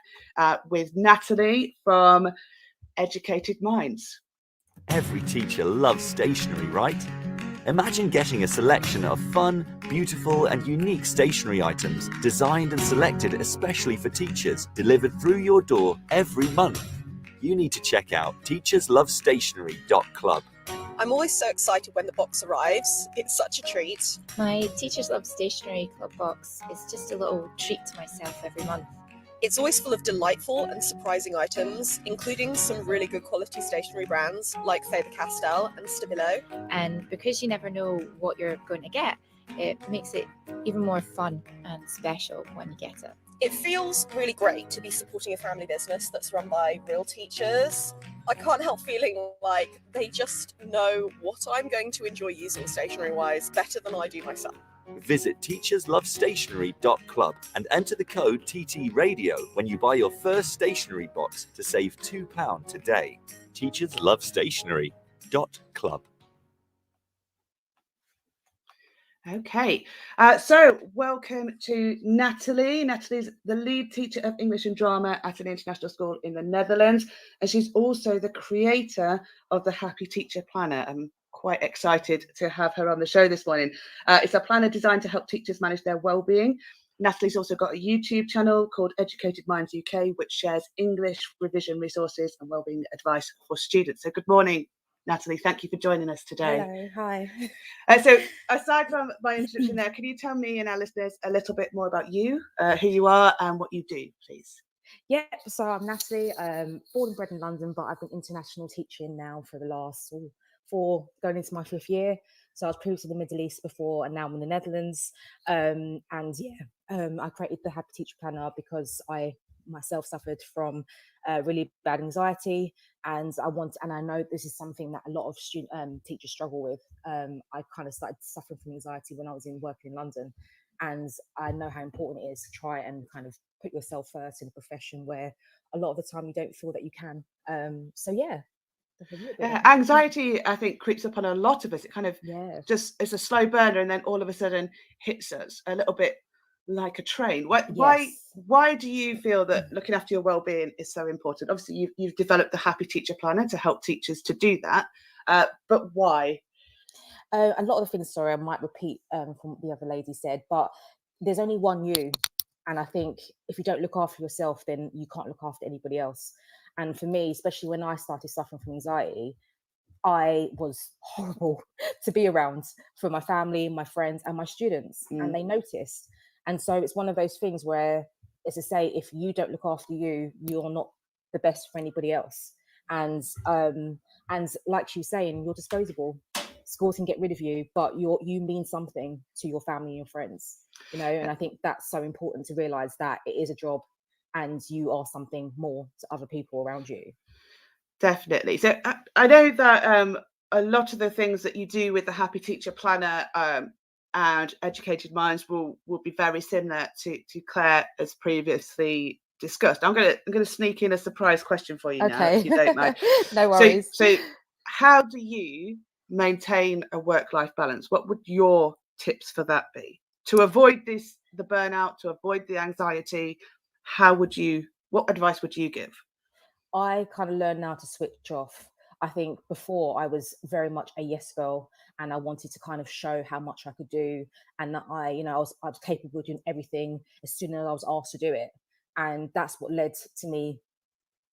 with Natalie from Educated Minds. Every teacher loves stationery, right? Imagine getting a selection of fun, beautiful and unique stationery items designed and selected especially for teachers, delivered through your door every month. You need to check out teacherslovestationery.club. I'm always so excited when the box arrives. It's such a treat. My Teachers Love Stationery Club box is just a little treat to myself every month. It's always full of delightful and surprising items, including some really good quality stationery brands like Faber-Castell and Stabilo. And because you never know what you're going to get, it makes it even more fun and special when you get it. It feels really great to be supporting a family business that's run by real teachers. I can't help feeling like they just know what I'm going to enjoy using stationery-wise better than I do myself. Visit teacherslovestationery.club and enter the code TTRadio when you buy your first stationery box to save £2 today. teacherslovestationery.club. Okay, so welcome to Natalie. Natalie's the lead teacher of English and drama at an international school in the Netherlands, and she's also the creator of the Happy Teacher Planner. I'm quite excited to have her on the show this morning. It's a planner designed to help teachers manage their well-being. Natalie's also got a YouTube channel called Educated Minds UK, which shares English revision resources and wellbeing advice for students. So good morning, Natalie. Thank you for joining us today. Hello, hi. So aside from my introduction there, can you tell me and our listeners a little bit more about you, who you are and what you do, please? Yeah, so I'm Natalie, born and bred in London, but I've been international teaching now for the last going into my 5th year. So I was previously in the Middle East before, and now I'm in the Netherlands. I created the Happy Teacher Planner because I myself suffered from really bad anxiety, and I know this is something that a lot of teachers struggle with. I kind of started suffering from anxiety when I was working in London, and I know how important it is to try and kind of put yourself first in a profession where a lot of the time you don't feel that you can. Anxiety, I think, creeps up on a lot of us. It kind of just is a slow burner, and then all of a sudden hits us a little bit like a train. Why do you feel that looking after your well-being is so important? Obviously, you've developed the Happy Teacher Planner to help teachers to do that, but why? A lot of the things, sorry, I might repeat from what the other lady said, but there's only one you. And I think if you don't look after yourself, then you can't look after anybody else. And for me, especially when I started suffering from anxiety, I was horrible to be around for my family, my friends, and my students, and they noticed. And so it's one of those things where, as I say, if you don't look after you, you're not the best for anybody else. And like she was saying, you're disposable. Schools can get rid of you, but you mean something to your family and your friends, and I think that's so important to realize that it is a job and you are something more to other people around you. Definitely. So I know that a lot of the things that you do with the Happy Teacher Planner and Educated Minds will be very similar to Claire as previously discussed. I'm gonna sneak in a surprise question for you now, if you don't mind. No worries. So how do you maintain a work-life balance? What would your tips for that be to avoid the burnout, to avoid the anxiety? What advice would you give? I kind of learned now to switch off. I think before I was very much a yes girl, and I wanted to kind of show how much I could do, and that I was capable of doing everything as soon as I was asked to do it. And that's what led to me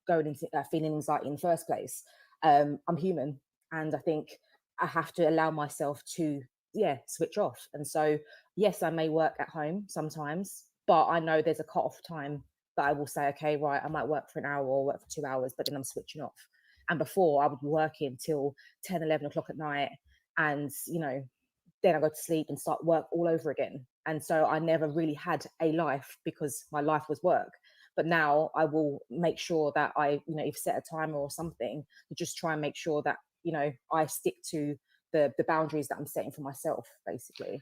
going into feeling anxiety in the first place. I'm human, and I think I have to allow myself to switch off. And so yes, I may work at home sometimes, but I know there's a cut-off time that I will say, okay, right, I might work for an hour or work for 2 hours, but then I'm switching off. And before, I would be working till 10, 11 o'clock at night, and then I go to sleep and start work all over again. And so I never really had a life because my life was work. But now I will make sure that I, if set a timer or something, to just try and make sure that, I stick to the boundaries that I'm setting for myself, basically.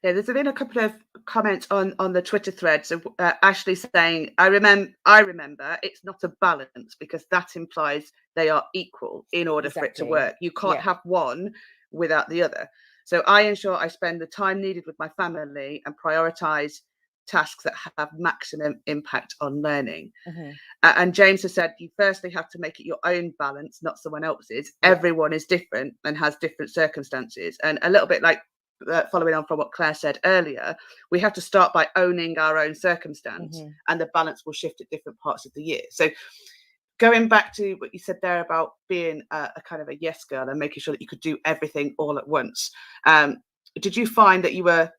Yeah, there's been a couple of comments on the Twitter thread. So Ashley saying, I remember it's not a balance because that implies they are equal in order for it to work. You can't have one without the other. So I ensure I spend the time needed with my family and prioritize tasks that have maximum impact on learning. And James has said, you firstly have to make it your own balance, not someone else's. Everyone is different and has different circumstances. And a little bit like following on from what Claire said earlier, we have to start by owning our own circumstance, and the balance will shift at different parts of the year. So going back to what you said there about being a kind of a yes girl and making sure that you could do everything all at once, did you find that you were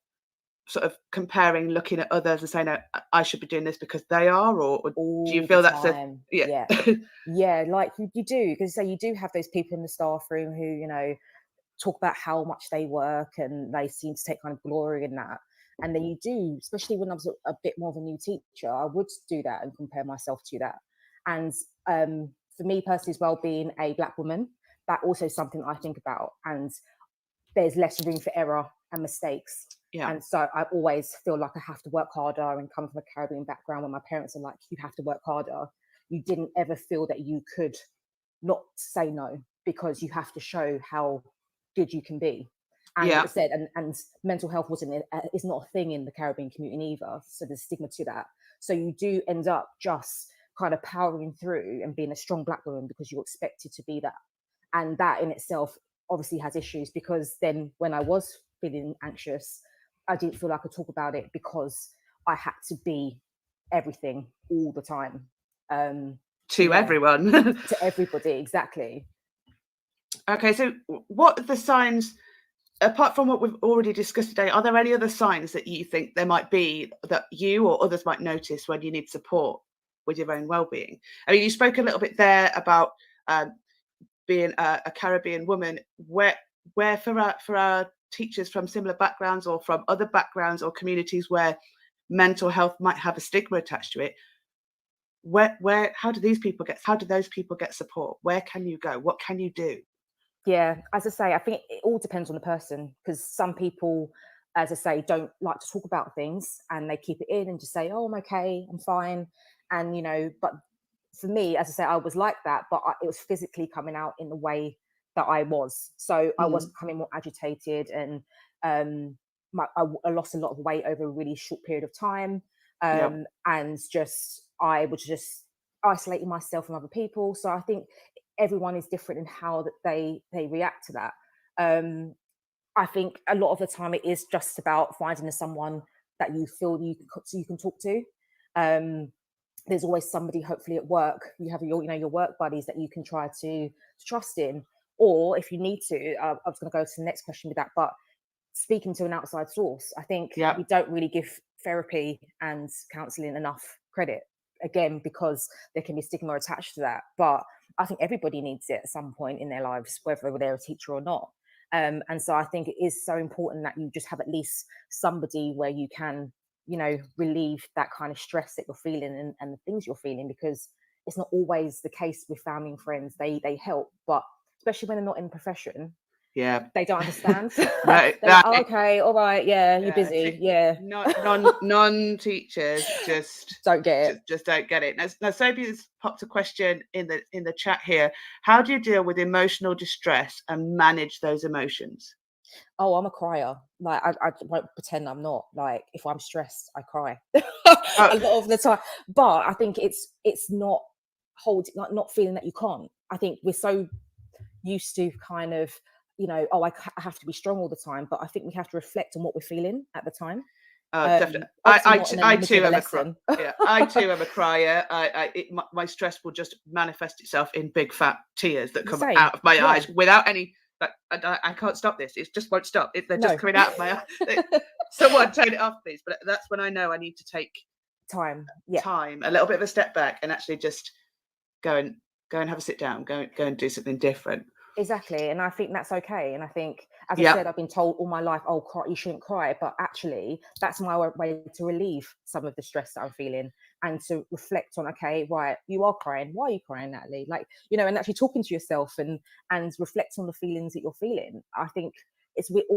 sort of comparing, looking at others and saying, I should be doing this because they are, or do you feel that's like you do, because you do have those people in the staff room who talk about how much they work and they seem to take kind of glory in that. And then you do, especially when I was a bit more of a new teacher, I would do that and compare myself to that. And for me personally as well, being a Black woman, that also is something I think about. And there's less room for error and mistakes. Yeah. And so I always feel like I have to work harder, and come from a Caribbean background where my parents are like, you have to work harder. You didn't ever feel that you could not say no, because you have to show how good you can be. And Yeah. like I said, and mental health is not a thing in the Caribbean community either. So there's stigma to that. So you do end up just kind of powering through and being a strong Black woman because you're expected to be that. And that in itself obviously has issues, because then when I was feeling anxious, I didn't feel like I could talk about it because I had to be everything all the time. To everyone. To everybody, exactly. Okay, so what are the signs, apart from what we've already discussed today, are there any other signs that you think there might be that you or others might notice when you need support with your own well-being? I mean, you spoke a little bit there about being a Caribbean woman, where for our teachers from similar backgrounds or from other backgrounds or communities where mental health might have a stigma attached to it, how do those people get support? Where can you go? What can you do? Yeah, as I say, I think it all depends on the person, because some people, as I say, don't like to talk about things and they keep it in and just say, oh, I'm okay, I'm fine. And, but for me, as I say, I was like that, but it was physically coming out in the way that I was. So I was becoming more agitated, and I lost a lot of weight over a really short period of time. And I was just isolating myself from other people. So I think everyone is different in how that they react to that. I think a lot of the time it is just about finding someone that you feel you can talk to. There's always somebody, hopefully at work, you have your work buddies that you can try to trust in. Or if you need to, I was going to go to the next question with that, but speaking to an outside source. I think we don't really give therapy and counselling enough credit, again, because there can be stigma attached to that. But I think everybody needs it at some point in their lives, whether they're a teacher or not. And so I think it is so important that you just have at least somebody where you can, relieve that kind of stress that you're feeling and the things you're feeling, because it's not always the case with family and friends. They help, but especially when they're not in profession, they don't understand. Right. They're like, oh, okay, all right, yeah, you're busy. Non-teachers just don't get it. Just don't get it. Now Sophie's popped a question in the chat here. How do you deal with emotional distress and manage those emotions? Oh, I'm a crier. Like I won't pretend I'm not. Like if I'm stressed, I cry a lot of the time. But I think it's not not feeling that you can't. I think we're so used to kind of, I have to be strong all the time. But I think we have to reflect on what we're feeling at the time. Definitely. I too am a crier. Yeah, I too am a crier. My stress will just manifest itself in big fat tears that come out of my eyes without any. Like, I can't stop this. It just won't stop. They're just coming out of my eyes. Someone turn it off, please. But that's when I know I need to take time, a little bit of a step back, and actually just go and have a sit down. Go and do something different. Exactly, and I think that's okay. And I think, as I said, I've been told all my life, oh, cry, you shouldn't cry. But actually, that's my way to relieve some of the stress that I'm feeling, and to reflect on, okay, right, you are crying. Why are you crying, Natalie? Like, and actually talking to yourself and reflect on the feelings that you're feeling. I think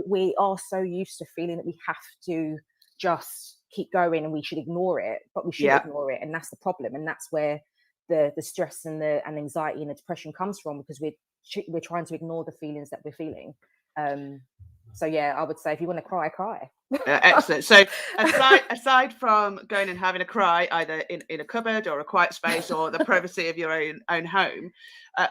we are so used to feeling that we have to just keep going and we should ignore it, but we shouldn't ignore it, and that's the problem. And that's where the stress and the anxiety and the depression comes from, because we're trying to ignore the feelings that we're feeling. So I would say if you want to cry. Excellent. So aside from going and having a cry either in a cupboard or a quiet space or the privacy of your own home,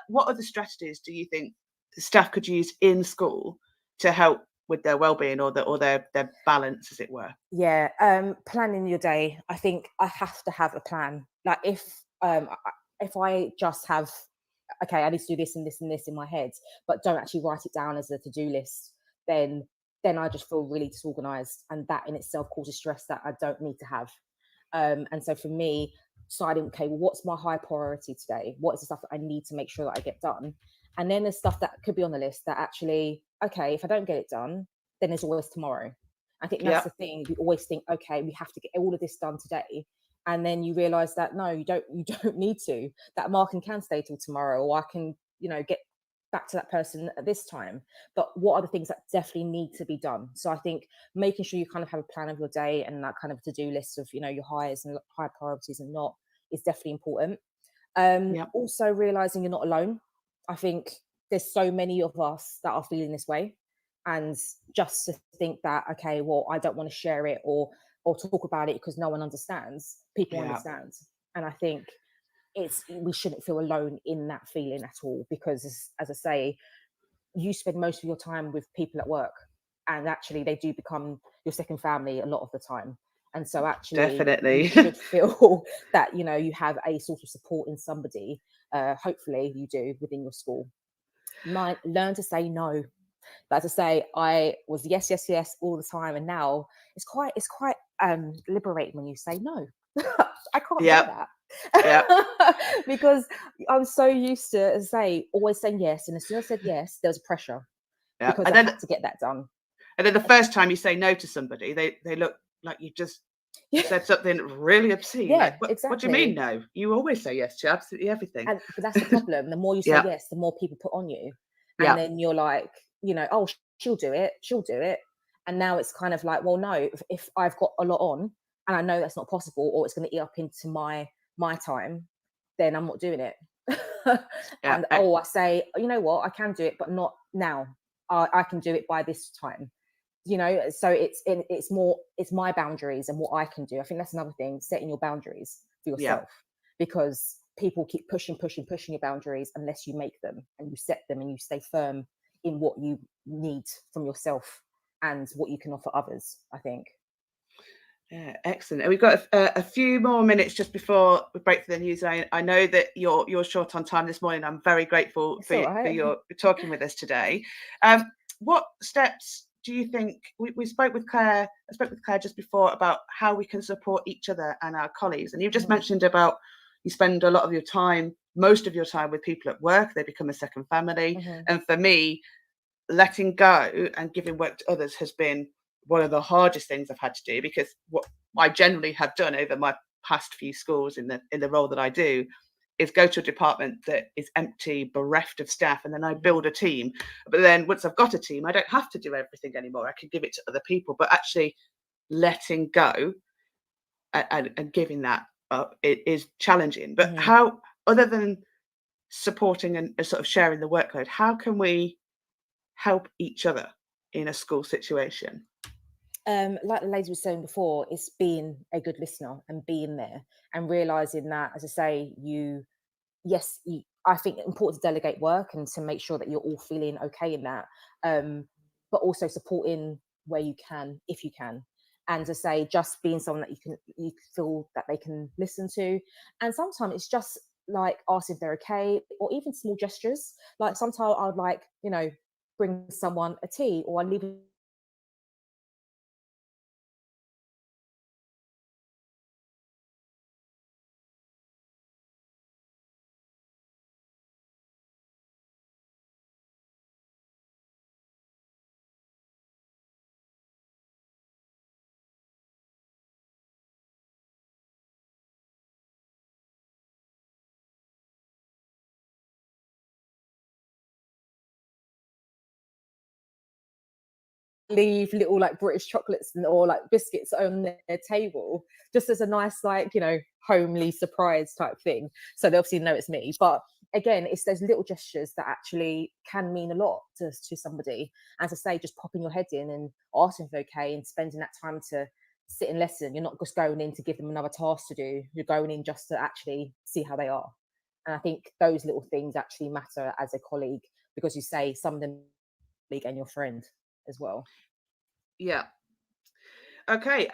what other strategies do you think staff could use in school to help with their well-being or their balance, as it were? Planning your day. I think I have to have a plan. Like if I just have, okay, I need to do this and this and this in my head, but don't actually write it down as a to-do list, then I just feel really disorganized, and that in itself causes stress that I don't need to have. And so for me, deciding, okay, well, what's my high priority today? What is the stuff that I need to make sure that I get done? And then there's stuff that could be on the list that actually, okay, if I don't get it done, then there's always tomorrow. I think that's the thing. We always think, okay, we have to get all of this done today. And then you realize that no, you don't need to. That marking can stay till tomorrow, or I can, get back to that person at this time, but what are the things that definitely need to be done? So I think making sure you kind of have a plan of your day and that kind of to-do list of, you know, your highs and high priorities and not, is definitely important. Yeah. Also realizing you're not alone. I think there's so many of us that are feeling this way, and just to think that, okay, well, I don't want to share it or talk about it because no one understands. People Yeah. understand, and I think we shouldn't feel alone in that feeling at all, because as I say, you spend most of your time with people at work, and actually they do become your second family a lot of the time. And so actually Definitely. you should feel that, you know, you have a sort of support in somebody, hopefully you do, within your school. Learn to say no. Like I say, I was yes, yes, yes all the time, and now it's quite liberating when you say no. I can't say Yeah. Yeah. that because I was so used to, as I say, always saying yes, and as soon as I said yes, there was pressure Yeah. because And I then had to get that done. the first time you say no to somebody, they look like you just said something really obscene. Yeah, Like, what do you mean exactly. no? You always say yes to absolutely everything. But that's the problem. The more you say Yeah. yes, the more people put on you, and Yeah. then you're like, you know, oh, she'll do it, and now it's kind of like, well, no, if I've got a lot on and I know that's not possible, or it's going to eat up into my time, then I'm not doing it. Yeah. And I say, you know what, I can do it, but not now. I can do it by this time. You know, so it's my boundaries and what I can do. I think that's another thing, setting your boundaries for Yeah. yourself, because people keep pushing your boundaries unless you make them and you set them and you stay firm in what you need from yourself and what you can offer others, I think. Yeah, excellent. And we've got a few more minutes just before we break for the news. I know that you're short on time this morning. I'm very grateful It's for all right. your talking with us today. What steps do you think we spoke with Claire? I spoke with Claire just before about how we can support each other and our colleagues. And you've just mentioned about you spend a lot of your time, most of your time, with people at work. They become a second family. And for me, letting go and giving work to others has been one of the hardest things I've had to do, because what I generally have done over my past few schools in the role that I do is go to a department that is empty, bereft of staff, and then I build a team. But then once I've got a team, I don't have to do everything anymore. I can give it to other people. But actually letting go and giving that up, it is challenging. But how, other than supporting and sort of sharing the workload, how can we help each other in a school situation? Like the lady was saying before, it's being a good listener and being there and realizing that, as I say, I think it's important to delegate work and to make sure that you're all feeling okay in that, but also supporting where you can, if you can. And to say, just being someone that you feel that they can listen to. And sometimes it's just like asking if they're okay, or even small gestures. Like sometimes I'd like, you know, bring someone a tea, or I leave leave little like British chocolates or like biscuits on their table, just as a nice, like, you know, homely surprise type thing. So they obviously know it's me. But again, it's those little gestures that actually can mean a lot to somebody. As I say, just popping your head in and asking if they're okay and spending that time to sit and listen. You're not just going in to give them another task to do. You're going in just to actually see how they are. And I think those little things actually matter as a colleague, because you say some of them and your friend as well. Yeah. Okay.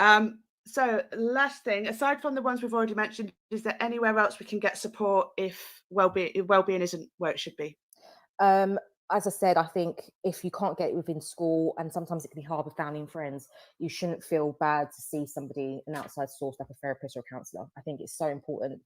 So last thing, aside from the ones we've already mentioned, is there anywhere else we can get support if well-being isn't where it should be? As I said, I think if you can't get it within school, and sometimes it can be hard with family and friends, you shouldn't feel bad to see somebody, an outside source like a therapist or a counsellor. I think it's so important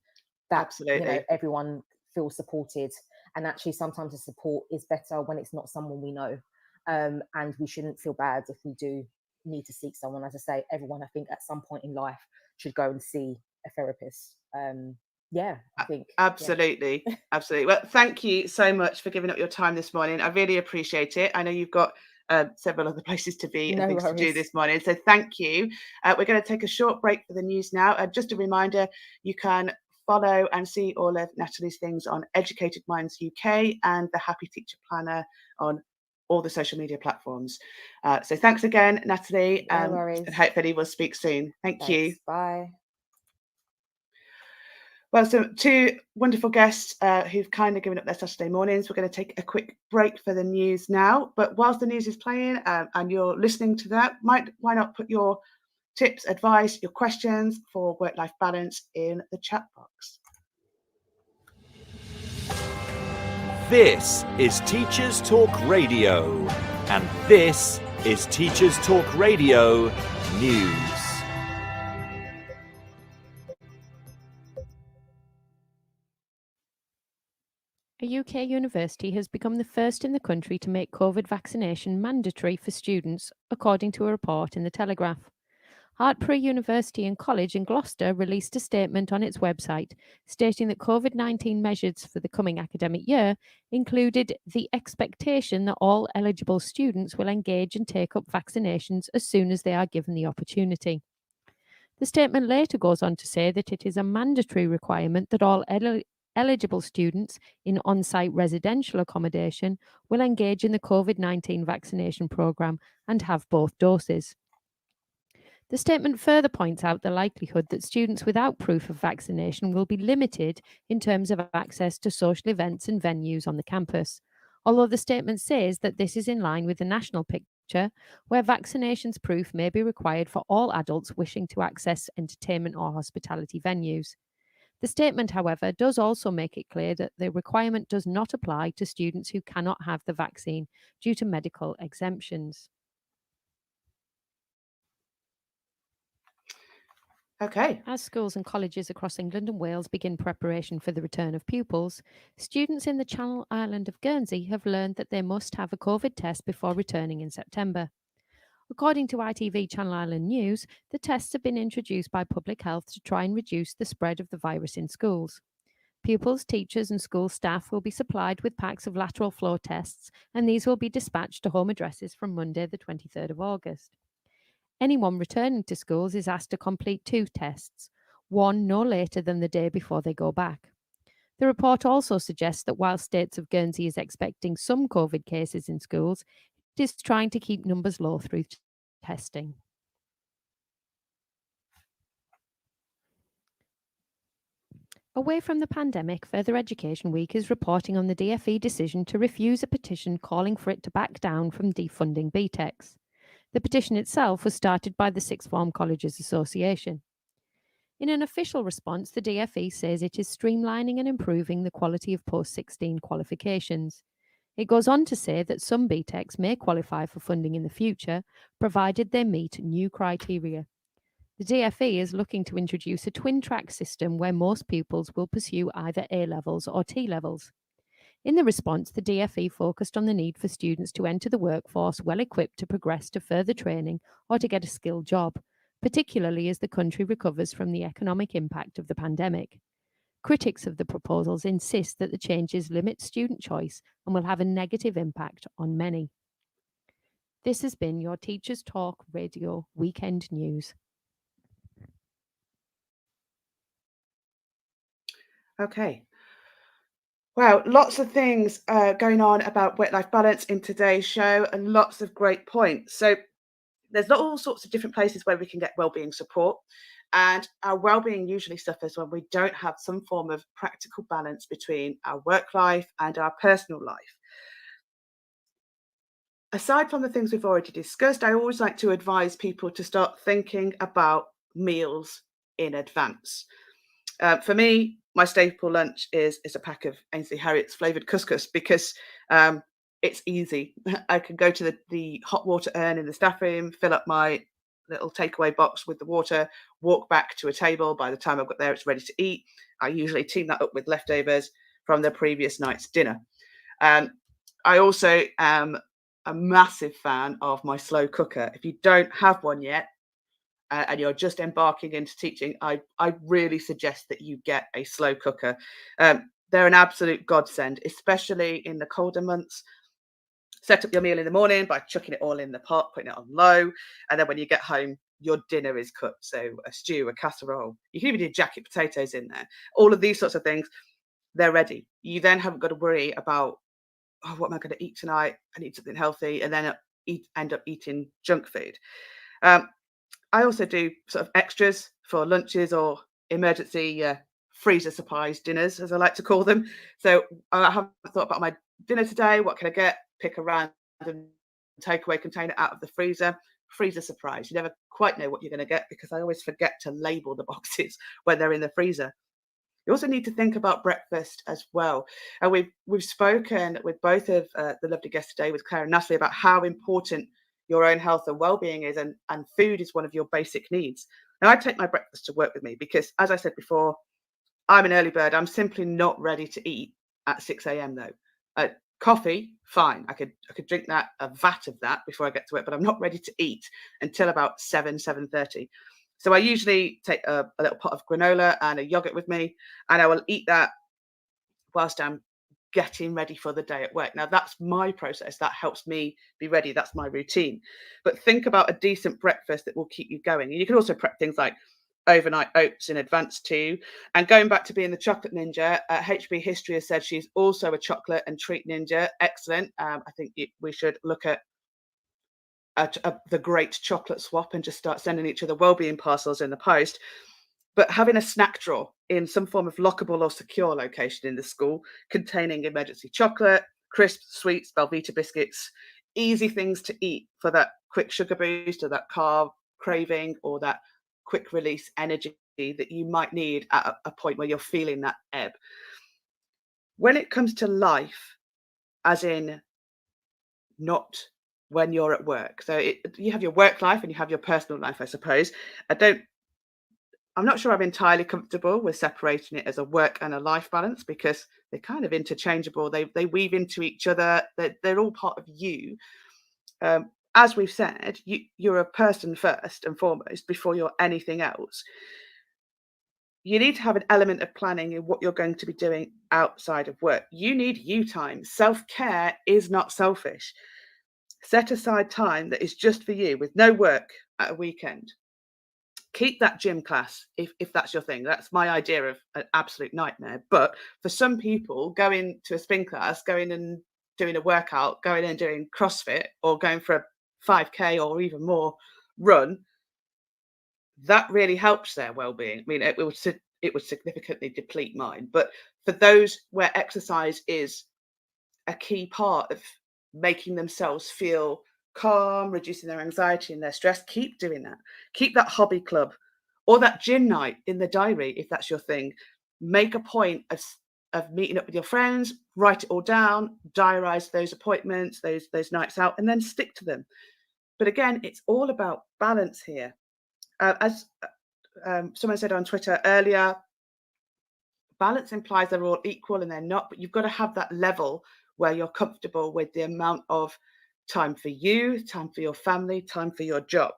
that, you know, Absolutely. everyone feels supported. And actually sometimes the support is better when it's not someone we know. And we shouldn't feel bad if we do need to seek someone. As I say, everyone, I think, at some point in life should go and see a therapist. yeah, I think. Absolutely. Absolutely. Well, thank you so much for giving up your time this morning. I really appreciate it. I know you've got several other places to be and No things to do worries. this morning. So thank you. We're going to take a short break for the news now. Just a reminder, you can follow and see all of Natalie's things on Educated Minds UK and the Happy Teacher Planner on all the social media platforms. So thanks again, Natalie. No worries. And hopefully we'll speak soon. Thank you. Thanks. Bye. Well, so two wonderful guests who've kind of given up their Saturday mornings. We're going to take a quick break for the news now. But whilst the news is playing and you're listening to that, why not put your tips, advice, your questions for work-life balance in the chat box. This is Teachers Talk Radio, and this is Teachers Talk Radio News. A UK university has become the first in the country to make COVID vaccination mandatory for students, according to a report in The Telegraph. Hartpury University and College in Gloucester released a statement on its website stating that COVID-19 measures for the coming academic year included the expectation that all eligible students will engage and take up vaccinations as soon as they are given the opportunity. The statement later goes on to say that it is a mandatory requirement that all eligible students in on-site residential accommodation will engage in the COVID-19 vaccination programme and have both doses. The statement further points out the likelihood that students without proof of vaccination will be limited in terms of access to social events and venues on the campus, although the statement says that this is in line with the national picture, where vaccinations proof may be required for all adults wishing to access entertainment or hospitality venues. The statement, however, does also make it clear that the requirement does not apply to students who cannot have the vaccine due to medical exemptions. Okay. As schools and colleges across England and Wales begin preparation for the return of pupils, students in the Channel Island of Guernsey have learned that they must have a COVID test before returning in September. According to ITV Channel Island News, the tests have been introduced by Public Health to try and reduce the spread of the virus in schools. Pupils, teachers and school staff will be supplied with packs of lateral flow tests, and these will be dispatched to home addresses from Monday the 23rd of August. Anyone returning to schools is asked to complete 2 tests, one no later than the day before they go back. The report also suggests that while States of Guernsey is expecting some COVID cases in schools, it is trying to keep numbers low through testing. Away from the pandemic, Further Education Week is reporting on the DfE decision to refuse a petition calling for it to back down from defunding BTECs. The petition itself was started by the Sixth Form Colleges Association. In an official response, the DfE says it is streamlining and improving the quality of post-16 qualifications. It goes on to say that some BTECs may qualify for funding in the future, provided they meet new criteria. The DfE is looking to introduce a twin-track system where most pupils will pursue either A-levels or T-levels. In the response, the DfE focused on the need for students to enter the workforce well equipped to progress to further training or to get a skilled job, particularly as the country recovers from the economic impact of the pandemic. Critics of the proposals insist that the changes limit student choice and will have a negative impact on many. This has been your Teachers Talk Radio Weekend News. Okay. Wow, lots of things going on about work-life balance in today's show and lots of great points. So there's all sorts of different places where we can get wellbeing support. And our well-being usually suffers when we don't have some form of practical balance between our work life and our personal life. Aside from the things we've already discussed, I always like to advise people to start thinking about meals in advance. For me, my staple lunch is a pack of Ainsley Harriet's flavoured couscous because it's easy. I can go to the hot water urn in the staff room, fill up my little takeaway box with the water, walk back to a table. By the time I've got there, it's ready to eat. I usually team that up with leftovers from the previous night's dinner. I also am a massive fan of my slow cooker. If you don't have one yet, and you're just embarking into teaching, I really suggest that you get a slow cooker. They're an absolute godsend, especially in the colder months. Set up your meal in the morning by chucking it all in the pot, putting it on low, and then when you get home, your dinner is cooked. So a stew, a casserole, you can even do jacket potatoes in there. All of these sorts of things, they're ready. You then haven't got to worry about, oh, what am I going to eat tonight? I need something healthy, and then end up eating junk food. I also do sort of extras for lunches or emergency freezer supplies dinners, as I like to call them. So I haven't thought about my dinner today. What can I get? Pick a random takeaway container out of the freezer surprise. You never quite know what you're going to get because I always forget to label the boxes when they're in the freezer. You also need to think about breakfast as well. And we've spoken with both of the lovely guests today, with Claire and Natalie, about how important your own health and well-being is, and food is one of your basic needs. Now, I take my breakfast to work with me because, as I said before, I'm an early bird. I'm simply not ready to eat at 6 a.m. though. Coffee, fine. I could drink a vat of that before I get to work, but I'm not ready to eat until about 7:30. So I usually take a little pot of granola and a yogurt with me, and I will eat that whilst I'm getting ready for the day at work. Now, that's my process. That helps me be ready. That's my routine. But think about a decent breakfast that will keep you going. And you can also prep things like overnight oats in advance too. And going back to being the chocolate ninja, HB History has said she's also a chocolate and treat ninja. Excellent. I think we should look at the great chocolate swap and just start sending each other wellbeing parcels in the post. But having a snack drawer in some form of lockable or secure location in the school containing emergency chocolate, crisps, sweets, Belvita biscuits, easy things to eat for that quick sugar boost or that carb craving or that quick release energy that you might need at a point where you're feeling that ebb. When it comes to life, as in not when you're at work. So you have your work life and you have your personal life, I suppose. I'm not sure I'm entirely comfortable with separating it as a work and a life balance because they're kind of interchangeable. They weave into each other. They're all part of you. As we've said, you're a person first and foremost before you're anything else. You need to have an element of planning in what you're going to be doing outside of work. You need you time. Self-care is not selfish. Set aside time that is just for you with no work at a weekend. Keep that gym class if that's your thing. That's my idea of an absolute nightmare. But for some people, going to a spin class, going and doing a workout, going and doing CrossFit, or going for a 5K or even more run, that really helps their well-being. I mean, it would significantly deplete mine. But for those where exercise is a key part of making themselves feel calm, reducing their anxiety and their stress, keep doing that. Keep that hobby club or that gym night in the diary if that's your thing. Make a point of meeting up with your friends, write it all down, diarize those appointments, those nights out, and then stick to them. But again, it's all about balance here. As someone said on Twitter earlier, balance implies they're all equal, and they're not, but you've got to have that level where you're comfortable with the amount of time for you, time for your family, time for your job.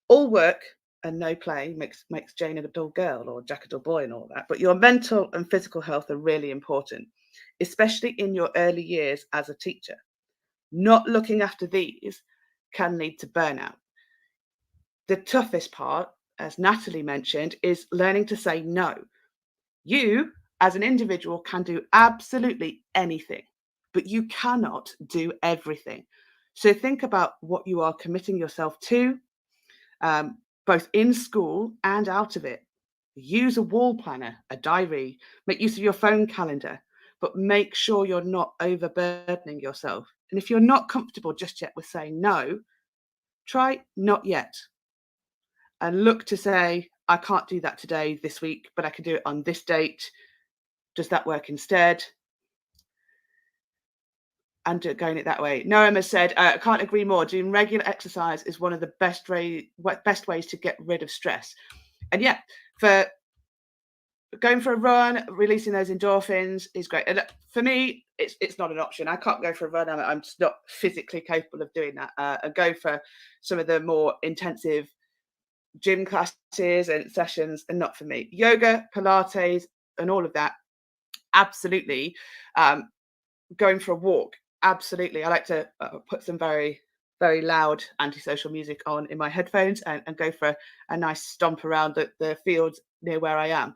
All work and no play makes Jane a dull girl or Jack a dull boy and all that. But your mental and physical health are really important, especially in your early years as a teacher. Not looking after these can lead to burnout. The toughest part, as Natalie mentioned, is learning to say no. You, as an individual, can do absolutely anything, but you cannot do everything. So think about what you are committing yourself to, both in school and out of it. Use a wall planner, a diary, make use of your phone calendar, but make sure you're not overburdening yourself. And if you're not comfortable just yet with saying no, try not yet. And look to say, I can't do that today, this week, but I can do it on this date. Does that work instead? And going it that way. Noam has said, I can't agree more. Doing regular exercise is one of the best ways to get rid of stress. And yeah, for going for a run, releasing those endorphins is great. And for me, it's not an option. I can't go for a run. I'm just not physically capable of doing that. And go for some of the more intensive gym classes and sessions are not for me. Yoga, Pilates, and all of that, absolutely. Going for a walk, absolutely. I like to put some very, very loud antisocial music on in my headphones and go for a nice stomp around the fields near where I am.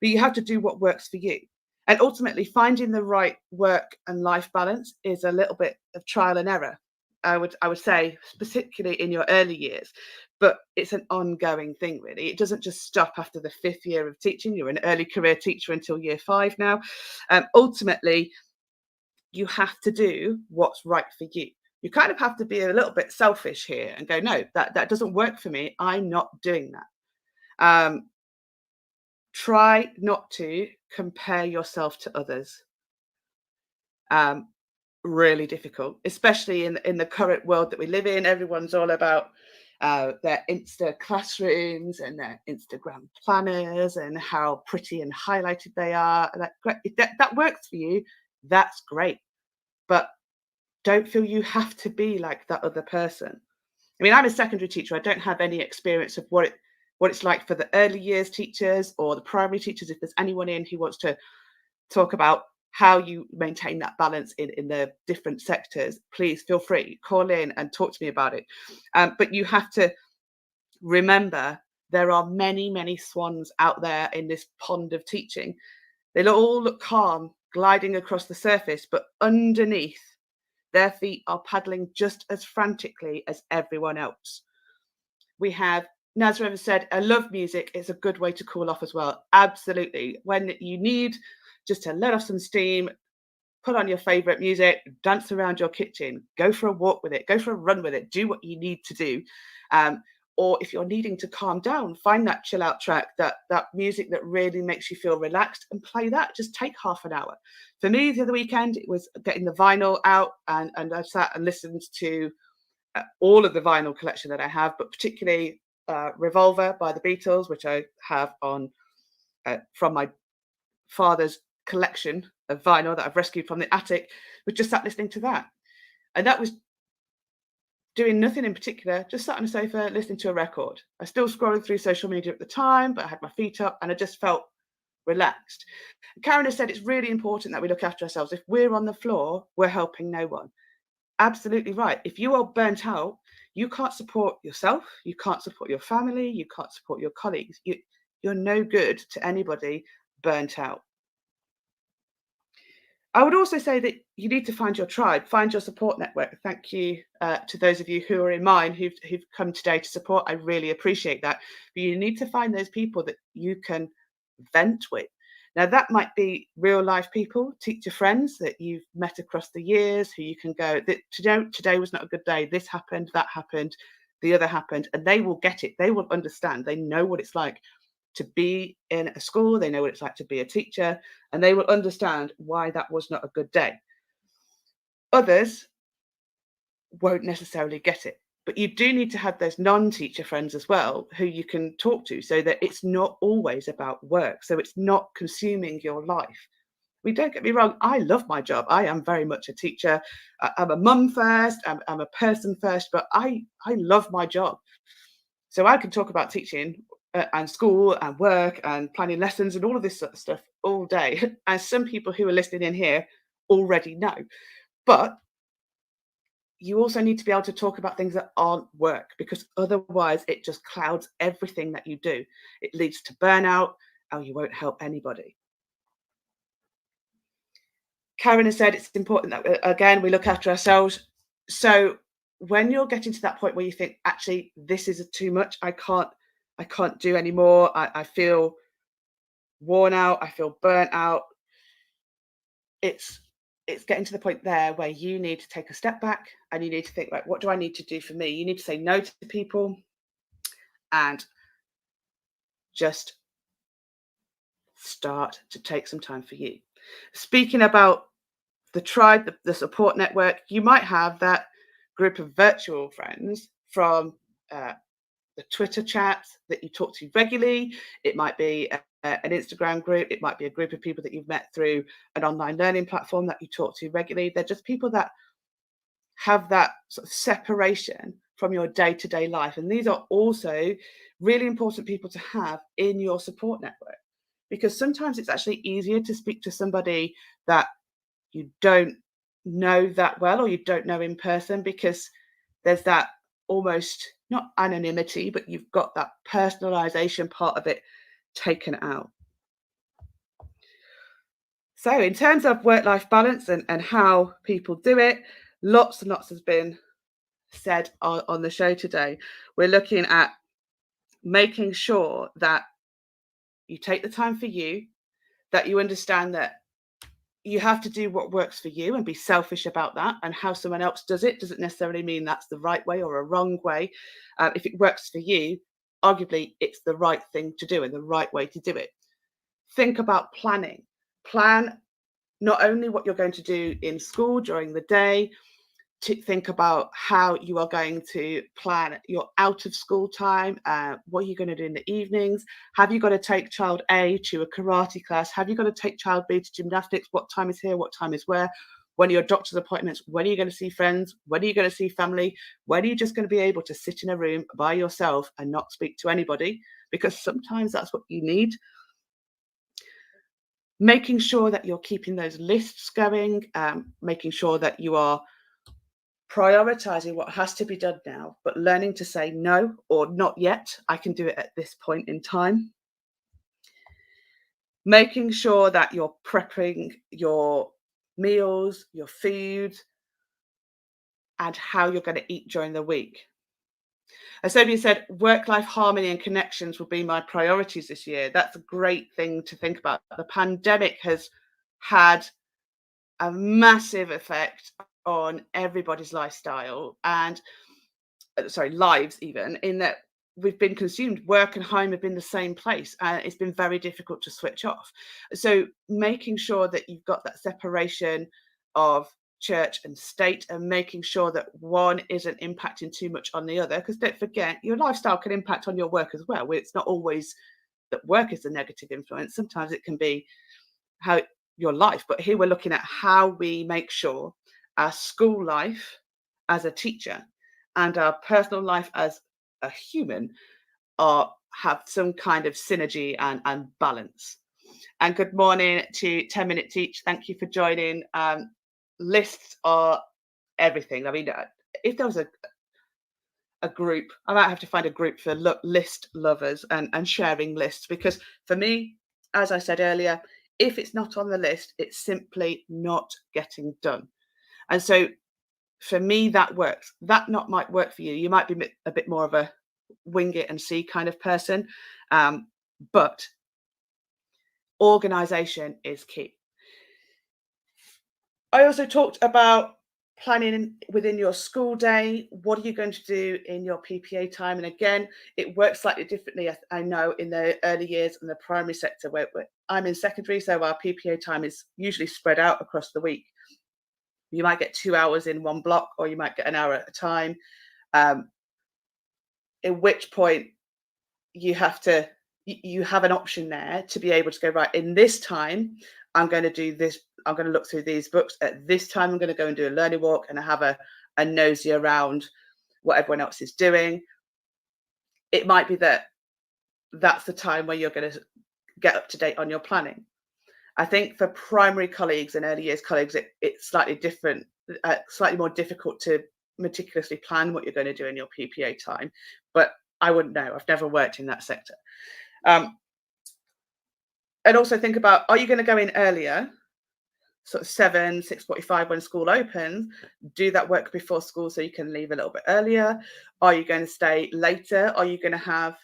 But you have to do what works for you. And ultimately, finding the right work and life balance is a little bit of trial and error. I would say, particularly in your early years, but it's an ongoing thing, really. It doesn't just stop after the 5th year of teaching. You're an early career teacher until year 5 now. Ultimately, you have to do what's right for you. You kind of have to be a little bit selfish here and go, no, that doesn't work for me. I'm not doing that. Try not to compare yourself to others. Really difficult, especially in the current world that we live in. Everyone's all about their Insta classrooms and their Instagram planners and how pretty and highlighted they are. If that works for you, that's great. But don't feel you have to be like that other person. I mean, I'm a secondary teacher. I don't have any experience of what it's like for the early years teachers or the primary teachers. If there's anyone in who wants to talk about how you maintain that balance in the different sectors, please feel free, call in and talk to me about it. But you have to remember there are many, many swans out there in this pond of teaching. They'll all look calm, gliding across the surface, but underneath, their feet are paddling just as frantically as everyone else. We have Nazra has said, I love music. It's a good way to cool off as well. Absolutely. When you need just to let off some steam, put on your favorite music, dance around your kitchen, go for a walk with it, go for a run with it, do what you need to do. Or if you're needing to calm down, find that chill out track, that music that really makes you feel relaxed and play that. Just take half an hour. For me, the other weekend, it was getting the vinyl out and I sat and listened to all of the vinyl collection that I have, but particularly Revolver by the Beatles, which I have on from my father's collection of vinyl that I've rescued from the attic. We just sat listening to that. And that was doing nothing in particular, just sat on a sofa listening to a record. I was still scrolling through social media at the time, but I had my feet up and I just felt relaxed. Karen has said it's really important that we look after ourselves. If we're on the floor, we're helping no one. Absolutely right. If you are burnt out, you can't support yourself, you can't support your family, you can't support your colleagues. You're no good to anybody burnt out. I would also say that you need to find your tribe, find your support network. Thank you to those of you who are in mine who've come today to support. I really appreciate that. But you need to find those people that you can vent with. Now, that might be real life people, teacher friends that you've met across the years, who you can go, today was not a good day. This happened, that happened, the other happened, and they will get it. They will understand. They know what it's like to be in a school. They know what it's like to be a teacher, and they will understand why that was not a good day. Others won't necessarily get it. But you do need to have those non-teacher friends as well who you can talk to so that it's not always about work. So it's not consuming your life. I mean, don't get me wrong, I love my job. I am very much a teacher. I'm a mum first, I'm a person first, but I love my job. So I can talk about teaching and school and work and planning lessons and all of this sort of stuff all day. As some people who are listening in here already know. But you also need to be able to talk about things that aren't work, because otherwise it just clouds everything that you do. It leads to burnout and you won't help anybody. Karen has said it's important that, again, we look after ourselves. So when you're getting to that point where you think, actually, this is too much, I can't do anymore, I feel worn out, I feel burnt out, it's getting to the point there where you need to take a step back and you need to think, right, what do I need to do for me? You need to say no to people and just start to take some time for you. Speaking about the tribe, the support network, you might have that group of virtual friends from the Twitter chats that you talk to regularly. It might be an Instagram group. It might be a group of people that you've met through an online learning platform that you talk to regularly. They're just people that have that sort of separation from your day-to-day life. And these are also really important people to have in your support network, because sometimes it's actually easier to speak to somebody that you don't know that well or you don't know in person, because there's that almost not anonymity, but you've got that personalization part of it taken out. So in terms of work-life balance and how people do it, lots and lots has been said on the show today. We're looking at making sure that you take the time for you, that you understand that you have to do what works for you and be selfish about that, and how someone else does it doesn't necessarily mean that's the right way or a wrong way. If it works for you, arguably it's the right thing to do and the right way to do it. Think about planning. Plan not only what you're going to do in school during the day, to think about how you are going to plan your out of school time. What are you going to do in the evenings? Have you got to take child A to a karate class? Have you got to take child B to gymnastics? What time is here? What time is where? When are your doctor's appointments? When are you going to see friends? When are you going to see family? When are you just going to be able to sit in a room by yourself and not speak to anybody? Because sometimes that's what you need. Making sure that you're keeping those lists going, making sure that you are prioritizing what has to be done now, but learning to say no or not yet. I can do it at this point in time. Making sure that you're prepping your meals, your food, and how you're going to eat during the week. As Sophie said, work-life harmony and connections will be my priorities this year. That's a great thing to think about. The pandemic has had a massive effect on everybody's lifestyle and lives, even in that we've been consumed. Work and home have been the same place, and it's been very difficult to switch off. So making sure that you've got that separation of church and state, and making sure that one isn't impacting too much on the other, because don't forget, your lifestyle can impact on your work as well. It's not always that work is the negative influence. Sometimes it can be how your life. But here we're looking at how we make sure our school life as a teacher and our personal life as a human have some kind of synergy and balance. And good morning to 10 Minute Teach. Thank you for joining. Lists are everything. I mean, if there was a group, I might have to find a group for list lovers and sharing lists, because for me, as I said earlier, if it's not on the list, it's simply not getting done. And so for me, that works. That not might work for you. You might be a bit more of a wing it and see kind of person. But organization is key. I also talked about planning within your school day. What are you going to do in your PPA time? And again, it works slightly differently, I know, in the early years in the primary sector, where I'm in secondary, so our PPA time is usually spread out across the week. You might get 2 hours in one block, or you might get an hour at a time. At which point you have an option there to be able to go, right, in this time, I'm going to do this. I'm going to look through these books. At this time, I'm going to go and do a learning walk and have a nosy around what everyone else is doing. It might be that that's the time where you're going to get up to date on your planning. I think for primary colleagues and early years colleagues, it's slightly different, slightly more difficult to meticulously plan what you're going to do in your PPA time. But I wouldn't know. I've never worked in that sector. And also think about, are you going to go in earlier? Sort of 6:45 when school opens, do that work before school so you can leave a little bit earlier. Are you going to stay later? Are you going to have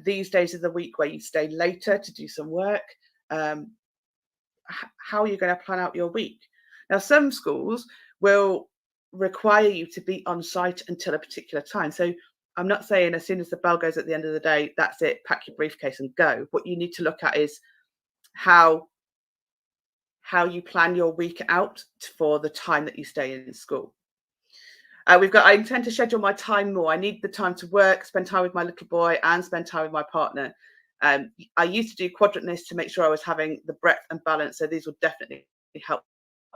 these days of the week where you stay later to do some work? How are you going to plan out your week? Now, some schools will require you to be on site until a particular time. So I'm not saying as soon as the bell goes at the end of the day, that's it, pack your briefcase and go. What you need to look at is how you plan your week out for the time that you stay in school. I intend to schedule my time more. I need the time to work, spend time with my little boy, and spend time with my partner. I used to do quadrant lists to make sure I was having the breadth and balance. So these will definitely help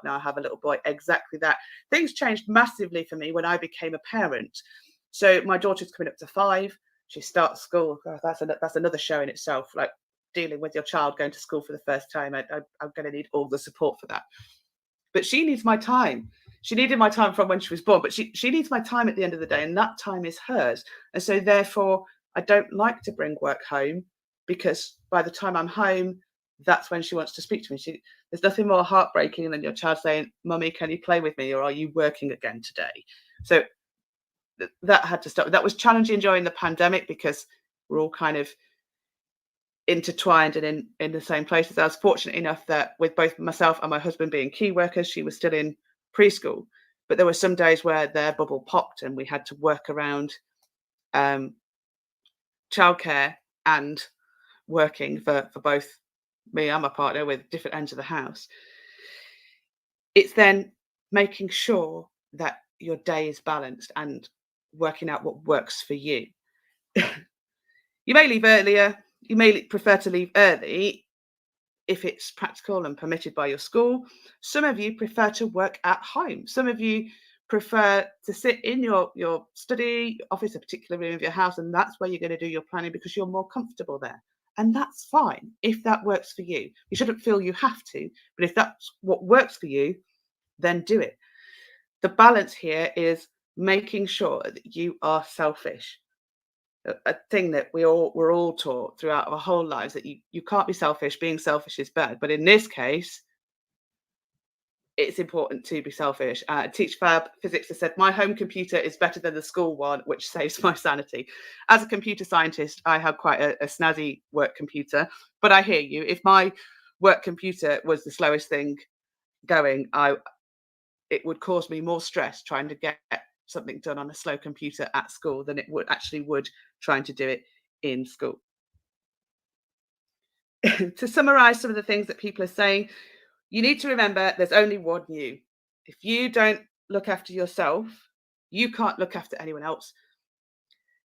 partner, I have a little boy, exactly that. Things changed massively for me when I became a parent. So my daughter's coming up to 5. She starts school. God, that's another show in itself, like dealing with your child going to school for the first time. I'm going to need all the support for that. But she needs my time. She needed my time from when she was born, but she needs my time at the end of the day, and that time is hers. And so therefore, I don't like to bring work home, because by the time I'm home, that's when she wants to speak to me. There's nothing more heartbreaking than your child saying, "Mummy, can you play with me?" or "Are you working again today?" So that had to stop. That was challenging during the pandemic because we're all kind of intertwined and in the same places. I was fortunate enough that with both myself and my husband being key workers, she was still in preschool. But there were some days where their bubble popped and we had to work around childcare and working for both me and my partner with different ends of the house. It's then making sure that your day is balanced and working out what works for you. You may leave earlier. You may prefer to leave early if it's practical and permitted by your school. Some of you prefer to work at home. Some of you prefer to sit in your study, office, a particular room of your house, and that's where you're going to do your planning because you're more comfortable there. And that's fine if that works for you. You shouldn't feel you have to, but if that's what works for you, then do it. The balance here is making sure that you are selfish. A thing that we're all taught throughout our whole lives, that you can't be selfish. Being selfish is bad. But in this case, it's important to be selfish. Teach Fab Physics has said, "My home computer is better than the school one, which saves my sanity." As a computer scientist, I have quite a snazzy work computer, but I hear you. If my work computer was the slowest thing going, it would cause me more stress trying to get something done on a slow computer at school than it would trying to do it in school. To summarize some of the things that people are saying, you need to remember there's only one you. If you don't look after yourself, you can't look after anyone else.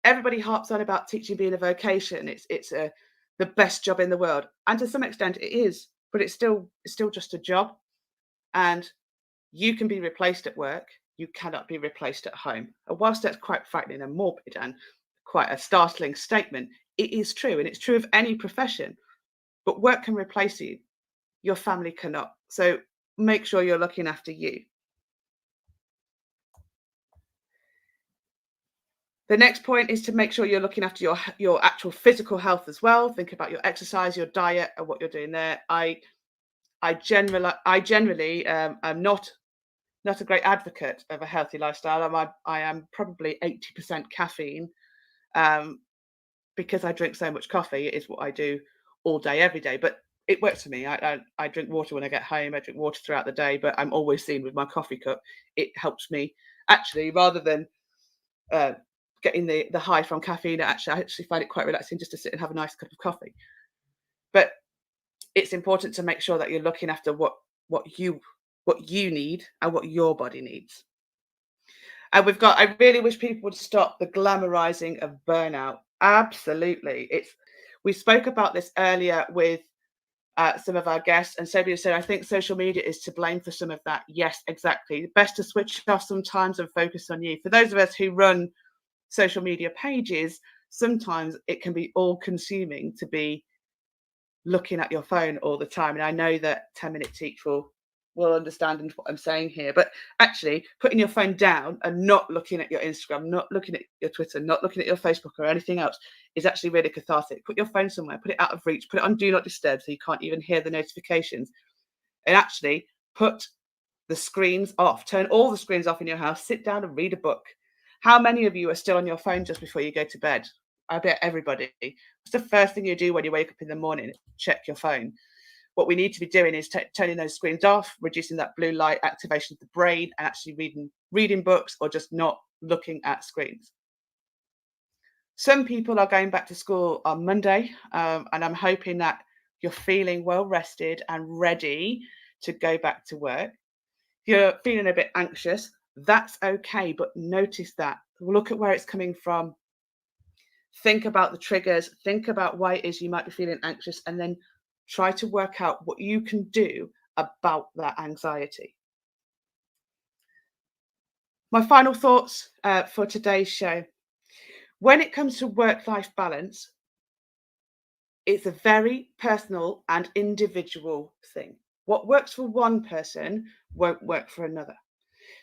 Everybody harps on about teaching being a vocation. It's the best job in the world, and to some extent it is, but it's still just a job. And you can be replaced at work. You cannot be replaced at home. And whilst that's quite frightening and morbid and quite a startling statement, it is true, and it's true of any profession. But work can replace you. Your family cannot. So make sure you're looking after you. The next point is to make sure you're looking after your actual physical health as well. Think about your exercise, your diet, and what you're doing there. I generally am not a great advocate of a healthy lifestyle. I am probably 80% caffeine because I drink so much coffee. It is what I do all day, every day. But it works for me. I drink water when I get home. I drink water throughout the day, but I'm always seen with my coffee cup. It helps me actually, rather than getting the high from caffeine. I actually find it quite relaxing just to sit and have a nice cup of coffee. But it's important to make sure that you're looking after what you need and what your body needs. And I really wish people would stop the glamorizing of burnout. Absolutely. We spoke about this earlier with some of our guests, and somebody said, I think social media is to blame for some of that. Yes, exactly. Best to switch off sometimes and focus on you. For those of us who run social media pages, sometimes it can be all consuming to be looking at your phone all the time. And I know that 10-minute teach will understand what I'm saying here, but actually putting your phone down and not looking at your Instagram, not looking at your Twitter, not looking at your Facebook or anything else is actually really cathartic. Put your phone somewhere, put it out of reach, put it on do not disturb so you can't even hear the notifications, and actually put the screens off. Turn all the screens off in your house, sit down and read a book. How many of you are still on your phone just before you go to bed? I bet everybody. What's the first thing you do when you wake up in the morning? Check your phone. What we need to be doing is turning those screens off, reducing that blue light activation of the brain, and actually reading books or just not looking at screens. Some people are going back to school on Monday, and I'm hoping that you're feeling well rested and ready to go back to work. If you're feeling a bit anxious, that's okay, but notice that. Look at where it's coming from. Think about the triggers, think about why it is you might be feeling anxious, and then try to work out what you can do about that anxiety. My final thoughts for today's show. When it comes to work-life balance, it's a very personal and individual thing. What works for one person won't work for another.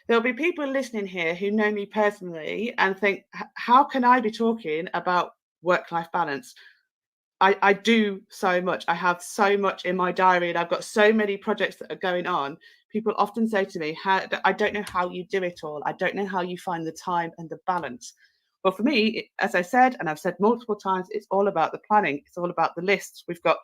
There'll be people listening here who know me personally and think, how can I be talking about work-life balance? I do so much. I have so much in my diary and I've got so many projects that are going on. People often say to me, I don't know how you do it all. I don't know how you find the time and the balance. Well, for me, as I said, and I've said multiple times, it's all about the planning. It's all about the lists. We've got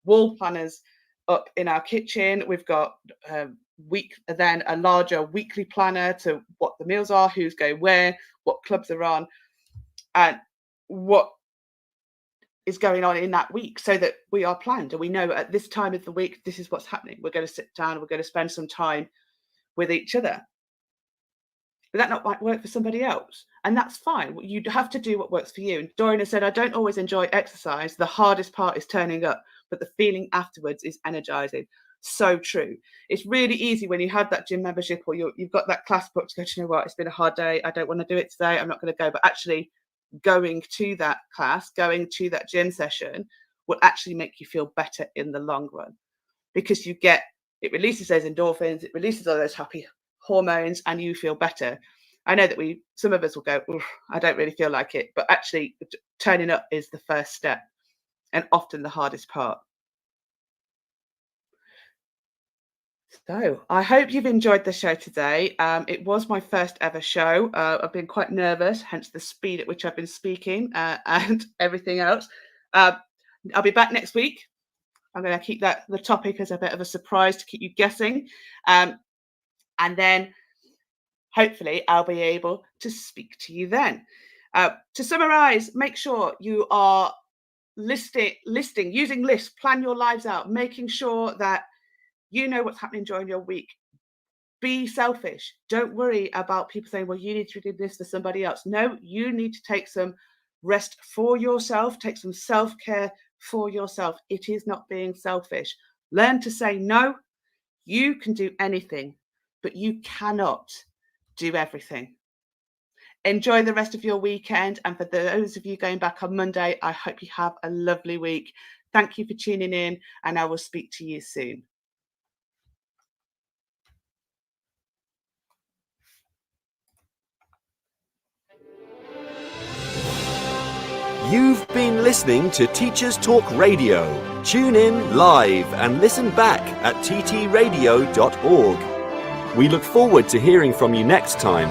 wall planners up in our kitchen. We've got then a larger weekly planner to what the meals are, who's going where, what clubs are on, and what is going on in that week, so that we are planned and we know at this time of the week, this is what's happening. We're going to sit down, we're going to spend some time with each other. But that not might work for somebody else. And that's fine. You have to do what works for you. And Dorian has said, I don't always enjoy exercise. The hardest part is turning up, but the feeling afterwards is energizing. So true. It's really easy when you have that gym membership or you've got that class book to go, you know what, it's been a hard day. I don't want to do it today. I'm not going to go. But actually going to that class, going to that gym session will actually make you feel better in the long run, because it releases those endorphins, it releases all those happy hormones, and you feel better. I know that some of us will go, I don't really feel like it, but actually turning up is the first step and often the hardest part. So I hope you've enjoyed the show today. It was my first ever show. I've been quite nervous, hence the speed at which I've been speaking and everything else. I'll be back next week. I'm going to keep the topic as a bit of a surprise to keep you guessing. And then hopefully I'll be able to speak to you then. To summarize, make sure you are listing, using lists, plan your lives out, making sure that you know what's happening during your week. Be selfish. Don't worry about people saying, well, you need to do this for somebody else. No, you need to take some rest for yourself, take some self-care for yourself. It is not being selfish. Learn to say no. You can do anything, but you cannot do everything. Enjoy the rest of your weekend. And for those of you going back on Monday, I hope you have a lovely week. Thank you for tuning in, and I will speak to you soon. You've been listening to Teachers Talk Radio. Tune in live and listen back at ttradio.org. We look forward to hearing from you next time.